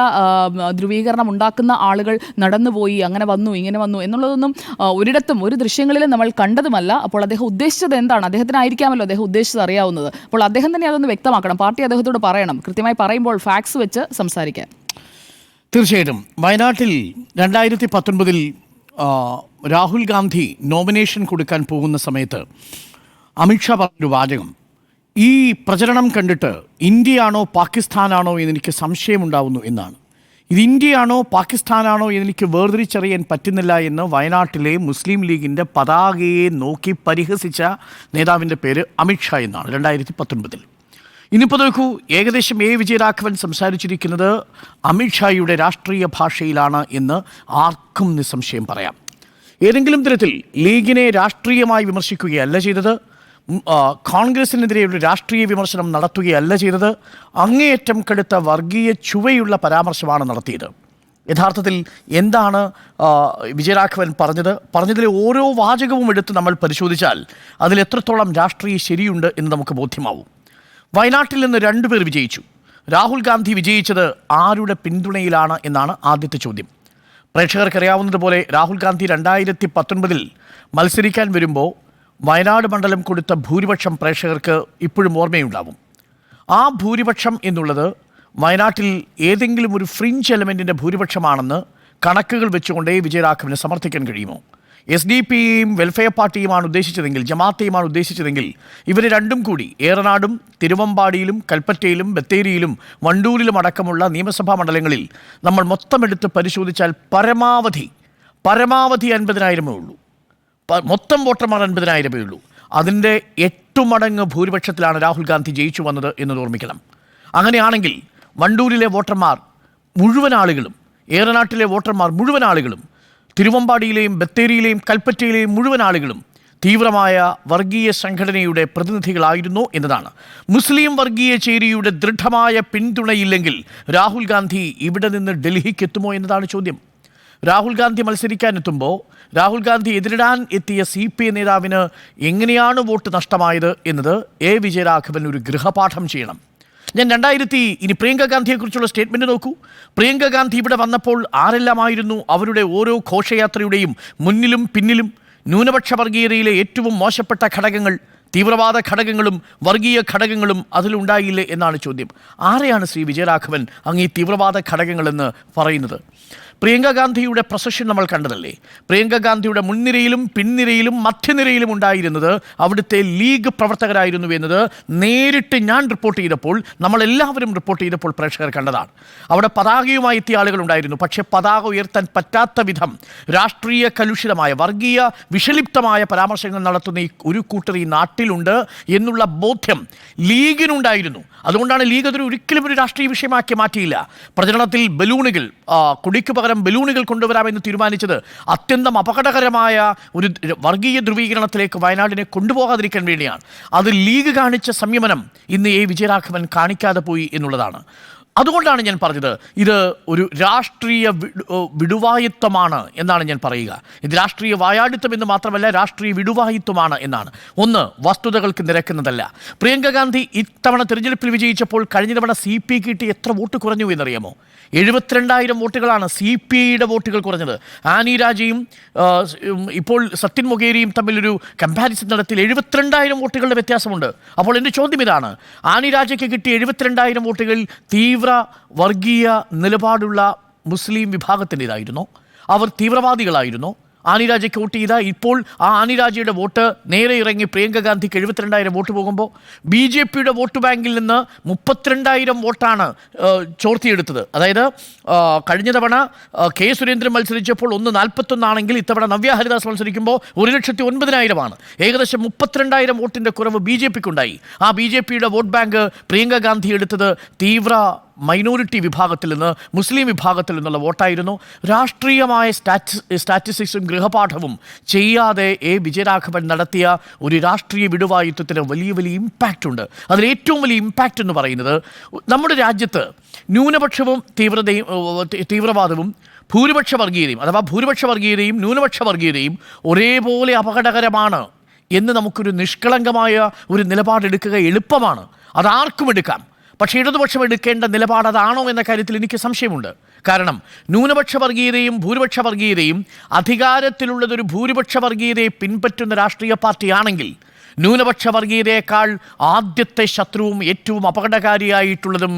ധ്രുവീകരണം ഉണ്ടാക്കുന്ന ആളുകൾ നടന്നുപോയി, അങ്ങനെ വന്നു ഇങ്ങനെ വന്നു എന്നുള്ളതൊന്നും ഒരിടത്തും ഒരു ദൃശ്യങ്ങളിലും നമ്മൾ കണ്ടതുമല്ല. അപ്പോൾ അദ്ദേഹം ഉദ്ദേശിച്ചത് എന്താണ്, അദ്ദേഹത്തിനായിരിക്കാമല്ലോ അദ്ദേഹം ഉദ്ദേശിച്ചത് അറിയാവുന്നത്. അപ്പോൾ അദ്ദേഹം തന്നെ അതൊന്ന് വ്യക്തമാക്കണം. പാർട്ടി അദ്ദേഹത്തോട് പറയണം, കൃത്യമായി പറയുമ്പോൾ ഫാക്സ് വെച്ച് സംസാരിക്കാൻ. തീർച്ചയായിട്ടും വയനാട്ടിൽ 2019 രാഹുൽ ഗാന്ധി നോമിനേഷൻ കൊടുക്കാൻ പോകുന്ന സമയത്ത് അമിത്ഷാ പറഞ്ഞൊരു വാചകം, ഈ പ്രചരണം കണ്ടിട്ട് ഇന്ത്യയാണോ പാകിസ്ഥാനാണോ എന്നെനിക്ക് സംശയമുണ്ടാവുന്നു എന്നാണ്. ഇത് ഇന്ത്യയാണോ പാകിസ്ഥാനാണോ എന്നെനിക്ക് വേർതിരിച്ചറിയാൻ പറ്റുന്നില്ല എന്ന് വയനാട്ടിലെ മുസ്ലിം ലീഗിൻ്റെ പതാകയെ നോക്കി പരിഹസിച്ച നേതാവിൻ്റെ പേര് അമിത്ഷാ എന്നാണ് 2019. ഇനിയിപ്പോൾ നോക്കൂ, ഏകദേശം വിജയരാഘവൻ സംസാരിച്ചിരിക്കുന്നത് അമിത്ഷായുടെ രാഷ്ട്രീയ ഭാഷയിലാണ് എന്ന് ആർക്കും നിസ്സംശയം പറയാം. ഏതെങ്കിലും തരത്തിൽ ലീഗിനെ രാഷ്ട്രീയമായി വിമർശിക്കുകയല്ല ചെയ്തത്, കോൺഗ്രസിനെതിരെ ഒരു രാഷ്ട്രീയ വിമർശനം നടത്തുകയല്ല ചെയ്തത്, അങ്ങേയറ്റം കടുത്ത വർഗീയ ചുവയുള്ള പരാമർശമാണ് നടത്തിയത്. യഥാർത്ഥത്തിൽ എന്താണ് വിജയരാഘവൻ പറഞ്ഞതിലെ ഓരോ വാചകവും എടുത്ത് നമ്മൾ പരിശോധിച്ചാൽ അതിൽ എത്രത്തോളം രാഷ്ട്രീയ ശരിയുണ്ട് എന്ന് നമുക്ക് ബോധ്യമാവും. വയനാട്ടിൽ നിന്ന് 2 പേർ വിജയിച്ചു. രാഹുൽ ഗാന്ധി വിജയിച്ചത് ആരുടെ പിന്തുണയിലാണ് എന്നാണ് ആദ്യത്തെ ചോദ്യം. പ്രേക്ഷകർക്കറിയാവുന്നതുപോലെ രാഹുൽ ഗാന്ധി 2019 മത്സരിക്കാൻ വരുമ്പോൾ വയനാട് മണ്ഡലം കൊടുത്ത ഭൂരിപക്ഷം പ്രേക്ഷകർക്ക് ഇപ്പോഴും ഓർമ്മയുണ്ടാവും. ആ ഭൂരിപക്ഷം എന്നുള്ളത് വയനാട്ടിൽ ഏതെങ്കിലും ഒരു ഫ്രിഞ്ച് എലമെൻറ്റിൻ്റെ ഭൂരിപക്ഷമാണെന്ന് കണക്കുകൾ വെച്ചുകൊണ്ടേ വിജയരാഘവന് സമർത്ഥിക്കാൻ കഴിയുമോ? SDP-യും വെൽഫെയർ പാർട്ടിയുമാണ് ഉദ്ദേശിച്ചതെങ്കിൽ, ജമാഅത്തെയുമാണ് ഉദ്ദേശിച്ചതെങ്കിൽ, ഇവർ രണ്ടും കൂടി ഏറനാടും തിരുവമ്പാടിയിലും കൽപ്പറ്റയിലും ബത്തേരിയിലും വണ്ടൂരിലും അടക്കമുള്ള നിയമസഭാ മണ്ഡലങ്ങളിൽ നമ്മൾ മൊത്തമെടുത്ത് പരിശോധിച്ചാൽ പരമാവധി 50,000 ഉള്ളൂ. മൊത്തം വോട്ടർമാർ 50,000 ഉള്ളൂ. അതിൻ്റെ 8 മടങ്ങ് ഭൂരിപക്ഷത്തിലാണ് രാഹുൽ ഗാന്ധി ജയിച്ചു വന്നത് എന്നത് ഓർമ്മിക്കണം. അങ്ങനെയാണെങ്കിൽ വണ്ടൂരിലെ വോട്ടർമാർ മുഴുവൻ ആളുകളും, ഏറനാട്ടിലെ വോട്ടർമാർ മുഴുവൻ ആളുകളും, തിരുവമ്പാടിയിലെയും ബത്തേരിയിലെയും കൽപ്പറ്റയിലെയും മുഴുവൻ ആളുകളും തീവ്രമായ വർഗീയ സംഘടനയുടെ പ്രതിനിധികളായിരുന്നു എന്നതാണ്. മുസ്ലിം വർഗീയ ചേരിയുടെ ദൃഢമായ പിന്തുണയില്ലെങ്കിൽ രാഹുൽ ഗാന്ധി ഇവിടെ നിന്ന് ഡൽഹിക്ക് എത്തുമോ എന്നതാണ് ചോദ്യം. രാഹുൽ ഗാന്ധി മത്സരിക്കാനെത്തുമ്പോൾ രാഹുൽ ഗാന്ധി എതിരിടാൻ എത്തിയ CPI നേതാവിന് എങ്ങനെയാണ് വോട്ട് നഷ്ടമായത് എന്നത് വിജയരാഘവൻ ഒരു ഗൃഹപാഠം ചെയ്യണം. ഞാൻ ഇനി പ്രിയങ്ക ഗാന്ധിയെക്കുറിച്ചുള്ള സ്റ്റേറ്റ്മെൻറ്റ് നോക്കൂ. പ്രിയങ്ക ഗാന്ധി ഇവിടെ വന്നപ്പോൾ ആരെല്ലാമായിരുന്നു അവരുടെ ഓരോ ഘോഷയാത്രയുടെയും മുന്നിലും പിന്നിലും? ന്യൂനപക്ഷ വർഗീയതയിലെ ഏറ്റവും മോശപ്പെട്ട ഘടകങ്ങൾ, തീവ്രവാദ ഘടകങ്ങളും വർഗീയ ഘടകങ്ങളും അതിലുണ്ടായില്ലേ എന്നാണ് ചോദ്യം. ആരെയാണ് ശ്രീ വിജയരാഘവൻ അങ്ങ് ഈ തീവ്രവാദ ഘടകങ്ങളെന്ന് പറയുന്നത്? പ്രിയങ്ക ഗാന്ധിയുടെ പ്രൊസഷൻ നമ്മൾ കണ്ടതല്ലേ? പ്രിയങ്ക ഗാന്ധിയുടെ മുൻനിരയിലും പിൻനിരയിലും മധ്യനിരയിലും ഉണ്ടായിരുന്നത് അവിടുത്തെ ലീഗ് പ്രവർത്തകരായിരുന്നു എന്നത് നേരിട്ട് ഞാൻ റിപ്പോർട്ട് ചെയ്തപ്പോൾ, നമ്മളെല്ലാവരും റിപ്പോർട്ട് ചെയ്തപ്പോൾ പ്രേക്ഷകർ കണ്ടതാണ്. അവിടെ പതാകയുമായി എത്തിയ ആളുകളുണ്ടായിരുന്നു. പക്ഷേ പതാക ഉയർത്താൻ പറ്റാത്ത വിധം രാഷ്ട്രീയ കലുഷിതമായ വർഗീയ വിഷലിപ്തമായ പരാമർശങ്ങൾ നടത്തുന്ന ഒരു കൂട്ടർ ഈ നാട്ടിലുണ്ട് എന്നുള്ള ബോധ്യം ലീഗിനുണ്ടായിരുന്നു. അതുകൊണ്ടാണ് ലീഗ് അതൊരു ഒരിക്കലും ഒരു രാഷ്ട്രീയ വിഷയമാക്കി മാറ്റിയില്ല. പ്രചരണത്തിൽ ബലൂണുകൾ, കൊടിക്ക് പകരം ബലൂണുകൾ കൊണ്ടുവരാമെന്ന് തീരുമാനിച്ചത് അത്യന്തം അപകടകരമായ ഒരു വർഗീയ ധ്രുവീകരണത്തിലേക്ക് വയനാടിനെ കൊണ്ടുപോകാതിരിക്കാൻ വേണ്ടിയാണ്. അത് ലീഗ് കാണിച്ച സംയമനം ഇന്ന് വിജയരാഘവൻ കാണിക്കാതെ പോയി എന്നുള്ളതാണ്. അതുകൊണ്ടാണ് ഞാൻ പറഞ്ഞത് ഇത് ഒരു രാഷ്ട്രീയ വിടുവായിത്വമാണ് എന്നാണ് ഞാൻ പറയുക. ഇത് രാഷ്ട്രീയ വായാടിത്വം എന്ന് മാത്രമല്ല, രാഷ്ട്രീയ വിടുവായിത്വമാണ് എന്നാണ്. ഒന്ന്, വസ്തുതകൾക്ക് നിരക്കുന്നതല്ല. പ്രിയങ്ക ഗാന്ധി ഇത്തവണ തിരഞ്ഞെടുപ്പിൽ വിജയിച്ചപ്പോൾ കഴിഞ്ഞ തവണ CPI കിട്ടി എത്ര വോട്ട് കുറഞ്ഞു എന്നറിയാമോ? 72,000 വോട്ടുകളാണ് CPIയുടെ വോട്ടുകൾ കുറഞ്ഞത്. ആനി രാജയും ഇപ്പോൾ സത്യൻ മൊകേരിയും തമ്മിലൊരു കമ്പാരിസൺ നടത്തി 72,000 വോട്ടുകളുടെ വ്യത്യാസമുണ്ട്. അപ്പോൾ എൻ്റെ ചോദ്യം ഇതാണ്, ആനി രാജയ്ക്ക് കിട്ടിയ 72,000 വോട്ടുകൾ തീവ്ര വർഗീയ നിലപാടുള്ള മുസ്ലിം വിഭാഗത്തിൻ്റെതായിരുന്നോ? അവർ തീവ്രവാദികളായിരുന്നോ? ആനിരാജയ്ക്ക് വോട്ട് ചെയ്ത ഇപ്പോൾ ആ ആനിരാജയുടെ വോട്ട് നേരെ ഇറങ്ങി പ്രിയങ്ക ഗാന്ധിക്ക് 72,000 വോട്ട് പോകുമ്പോൾ BJPയുടെ വോട്ട് ബാങ്കിൽ നിന്ന് 32,000 വോട്ടാണ് ചോർത്തിയെടുത്തത്. അതായത് കഴിഞ്ഞ തവണ K. സുരേന്ദ്രൻ മത്സരിച്ചപ്പോൾ 141 ആണെങ്കിൽ ഇത്തവണ നവ്യ ഹരിദാസ് മത്സരിക്കുമ്പോൾ 1,09,000 ഏകദേശം 32,000 വോട്ടിൻ്റെ കുറവ് BJPക്കുണ്ടായി. ആ BJPയുടെ വോട്ട് ബാങ്ക് പ്രിയങ്ക ഗാന്ധി എടുത്തത് തീവ്ര മൈനോറിറ്റി വിഭാഗത്തിൽ നിന്ന്, മുസ്ലിം വിഭാഗത്തിൽ നിന്നുള്ള വോട്ടായിരുന്നു. രാഷ്ട്രീയമായ സ്റ്റാറ്റിസ്റ്റിക്സും ഗൃഹപാഠവും ചെയ്യാതെ വിജയരാഘവൻ നടത്തിയ ഒരു രാഷ്ട്രീയ വിടുവായുത്വത്തിന് വലിയ ഇമ്പാക്റ്റ് ഉണ്ട്. അതിലേറ്റവും വലിയ ഇമ്പാക്റ്റ് എന്ന് പറയുന്നത് നമ്മുടെ രാജ്യത്ത് ന്യൂനപക്ഷവും തീവ്രവാദവും ഭൂരിപക്ഷ വർഗീയതയും, അഥവാ ഭൂരിപക്ഷ വർഗീയതയും ന്യൂനപക്ഷ വർഗീയതയും ഒരേപോലെ അപകടകരമാണ് എന്ന് നമുക്കൊരു നിഷ്കളങ്കമായ ഒരു നിലപാടെടുക്കുക എളുപ്പമാണ്. അതാർക്കും എടുക്കാം. പക്ഷേ ഇടതുപക്ഷം എടുക്കേണ്ട നിലപാട് അതാണോ എന്ന കാര്യത്തിൽ എനിക്ക് സംശയമുണ്ട്. കാരണം ന്യൂനപക്ഷ വർഗീയതയും ഭൂരിപക്ഷ വർഗീയതയും അധികാരത്തിലുള്ളതൊരു ഭൂരിപക്ഷ വർഗീയതയെ പിൻപറ്റുന്ന രാഷ്ട്രീയ പാർട്ടിയാണെങ്കിൽ ന്യൂനപക്ഷ വർഗീയതയേക്കാൾ ആദ്യത്തെ ശത്രുവും ഏറ്റവും അപകടകാരിയായിട്ടുള്ളതും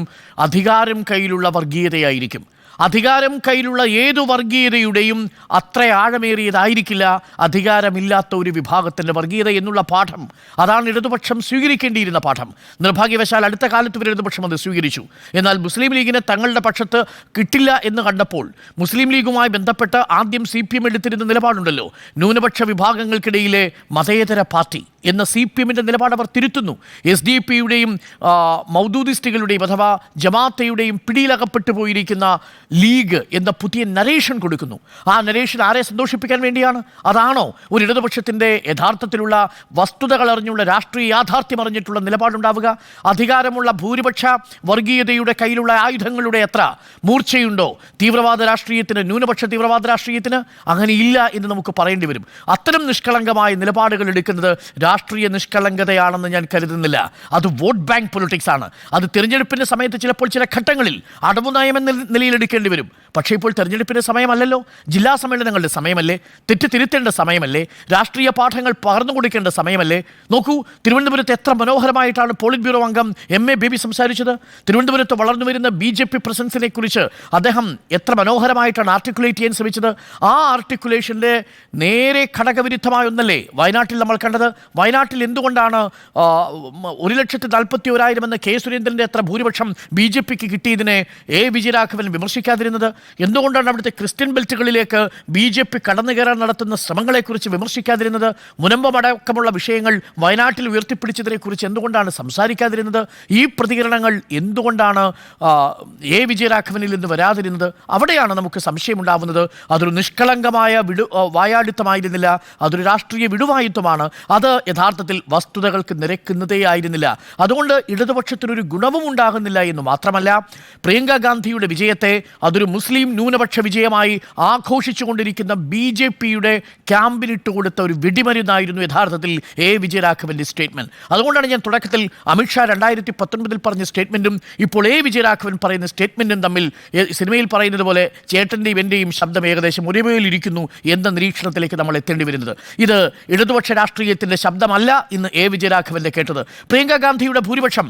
അധികാരം കയ്യിലുള്ള വർഗീയതയായിരിക്കും. അധികാരം കയ്യിലുള്ള ഏതു വർഗീയതയുടെയും അത്ര ആഴമേറിയതായിരിക്കില്ല അധികാരമില്ലാത്ത ഒരു വിഭാഗത്തിൻ്റെ വർഗീയത എന്നുള്ള പാഠം. അതാണ് ഇടതുപക്ഷം സ്വീകരിക്കേണ്ടിയിരുന്ന പാഠം. നിർഭാഗ്യവശാൽ അടുത്ത കാലത്ത് വരെ ഇടതുപക്ഷം അത് സ്വീകരിച്ചു. എന്നാൽ മുസ്ലിം ലീഗിനെ തങ്ങളുടെ പക്ഷത്ത് കിട്ടില്ല എന്ന് കണ്ടപ്പോൾ മുസ്ലിം ലീഗുമായി ബന്ധപ്പെട്ട് ആദ്യം CPM എടുത്തിരുന്ന നിലപാടുണ്ടല്ലോ, ന്യൂനപക്ഷ വിഭാഗങ്ങൾക്കിടയിലെ മതേതര പാർട്ടി എന്ന CPM-ന്റെ നിലപാട് അവർ തിരുത്തുന്നു. SDP-യുടെയും മൗദൂദിസ്റ്റുകളുടെയും അഥവാ ജമാഅത്തെയുടെയും പിടിയിലകപ്പെട്ടു പോയിരിക്കുന്ന ലീഗ് എന്ന പുതിയ നരേഷൻ കൊടുക്കുന്നു. ആ നരേഷൻ ആരെ സന്തോഷിപ്പിക്കാൻ വേണ്ടിയാണ്? അതാണോ ഒരു ഇടതുപക്ഷത്തിൻ്റെ യഥാർത്ഥത്തിലുള്ള വസ്തുതകൾ അറിഞ്ഞുള്ള രാഷ്ട്രീയ യാഥാർത്ഥ്യം അറിഞ്ഞിട്ടുള്ള നിലപാടുണ്ടാവുക? അധികാരമുള്ള ഭൂരിപക്ഷ വർഗീയതയുടെ കയ്യിലുള്ള ആയുധങ്ങളുടെ എത്ര മൂർച്ചയുണ്ടോ തീവ്രവാദ രാഷ്ട്രീയത്തിന്, ന്യൂനപക്ഷ തീവ്രവാദ രാഷ്ട്രീയത്തിന്? അങ്ങനെയില്ല എന്ന് നമുക്ക് പറയേണ്ടി വരും. അത്തരം നിഷ്കളങ്കമായ നിലപാടുകൾ എടുക്കുന്നത് രാഷ്ട്രീയ നിഷ്കളങ്കതയാണെന്ന് ഞാൻ കരുതുന്നില്ല. അത് വോട്ട് ബാങ്ക് പൊളിറ്റിക്സ് ആണ്. അത് തിരഞ്ഞെടുപ്പിൻ്റെ സമയത്ത് ചിലപ്പോൾ ചില ഘട്ടങ്ങളിൽ അടവു നയം എന്ന നിലയിൽ എടുക്കേണ്ടി വരും. പക്ഷേ ഇപ്പോൾ തെരഞ്ഞെടുപ്പിൻ്റെ സമയമല്ലല്ലോ, ജില്ലാ സമ്മേളനങ്ങളുടെ സമയമല്ലേ, തെറ്റ് തിരുത്തേണ്ട സമയമല്ലേ, രാഷ്ട്രീയ പാഠങ്ങൾ പകർന്നു കൊടുക്കേണ്ട സമയമല്ലേ? നോക്കൂ, തിരുവനന്തപുരത്ത് എത്ര മനോഹരമായിട്ടാണ് പോളിറ്റ് ബ്യൂറോ അംഗം MA ബേബി സംസാരിച്ചത്. തിരുവനന്തപുരത്ത് വളർന്നു വരുന്ന BJP പ്രസൻസിനെ കുറിച്ച് അദ്ദേഹം എത്ര മനോഹരമായിട്ടാണ് ആർട്ടിക്കുലേറ്റ് ചെയ്യാൻ ശ്രമിച്ചത്. ആ ആർട്ടിക്കുലേഷൻ്റെ നേരെ ഘടകവിരുദ്ധമായ ഒന്നല്ലേ വയനാട്ടിൽ നമ്മൾ കണ്ടത്? വയനാട്ടിൽ എന്തുകൊണ്ടാണ് 1,41,000 എന്ന K. സുരേന്ദ്രൻ്റെ അത്ര ഭൂരിപക്ഷം BJPക്ക് കിട്ടിയതിനെ വിജയരാഘവൻ വിമർശിക്കാതിരുന്നത്? എന്തുകൊണ്ടാണ് അവിടുത്തെ ക്രിസ്ത്യൻ ബെൽറ്റുകളിലേക്ക് BJP കടന്നു കയറാൻ നടത്തുന്ന ശ്രമങ്ങളെക്കുറിച്ച് വിമർശിക്കാതിരുന്നത്? മുനമ്പമടക്കമുള്ള വിഷയങ്ങൾ വയനാട്ടിൽ ഉയർത്തിപ്പിടിച്ചതിനെക്കുറിച്ച് എന്തുകൊണ്ടാണ് സംസാരിക്കാതിരുന്നത്? ഈ പ്രതികരണങ്ങൾ എന്തുകൊണ്ടാണ് വിജയരാഘവനിൽ നിന്ന് വരാതിരുന്നത്? അവിടെയാണ് നമുക്ക് സംശയമുണ്ടാവുന്നത്. അതൊരു നിഷ്കളങ്കമായ വായാടിത്തമായിരുന്നില്ല, അതൊരു രാഷ്ട്രീയ വിടുവായുത്വമാണ്. അത് യഥാർത്ഥത്തിൽ വസ്തുതകൾക്ക് നിരക്കുന്നതേ ആയിരുന്നില്ല. അതുകൊണ്ട് ഇടതുപക്ഷത്തിനൊരു ഗുണവും ഉണ്ടാകുന്നില്ല എന്ന് മാത്രമല്ല, പ്രിയങ്ക ഗാന്ധിയുടെ വിജയത്തെ അതൊരു മുസ്ലിം ന്യൂനപക്ഷ വിജയമായി ആഘോഷിച്ചുകൊണ്ടിരിക്കുന്ന BJP-യുടെ ക്യാമ്പിനിട്ട് കൊടുത്ത ഒരു വെടിമരുന്നായിരുന്നു യഥാർത്ഥത്തിൽ വിജയരാഘവൻ്റെ സ്റ്റേറ്റ്മെൻറ്റ്. അതുകൊണ്ടാണ് ഞാൻ തുടക്കത്തിൽ അമിത്ഷാ 2019 പറഞ്ഞ സ്റ്റേറ്റ്മെൻറ്റും ഇപ്പോൾ വിജയരാഘവൻ പറയുന്ന സ്റ്റേറ്റ്മെൻറ്റും തമ്മിൽ സിനിമയിൽ പറയുന്നത് പോലെ ചേട്ടൻ്റെയും എൻ്റെയും ശബ്ദം ഏകദേശം ഒരേപോലെയിരിക്കുന്നു എന്ന നിരീക്ഷണത്തിലേക്ക് നമ്മൾ എത്തേണ്ടി വരുന്നത്. ഇത് ഇടതുപക്ഷ രാഷ്ട്രീയത്തിൻ്റെ ശബ്ദമല്ല ഇന്ന് വിജയരാഘവൻ്റെ കേട്ടത്. പ്രിയങ്ക ഗാന്ധിയുടെ ഭൂരിപക്ഷം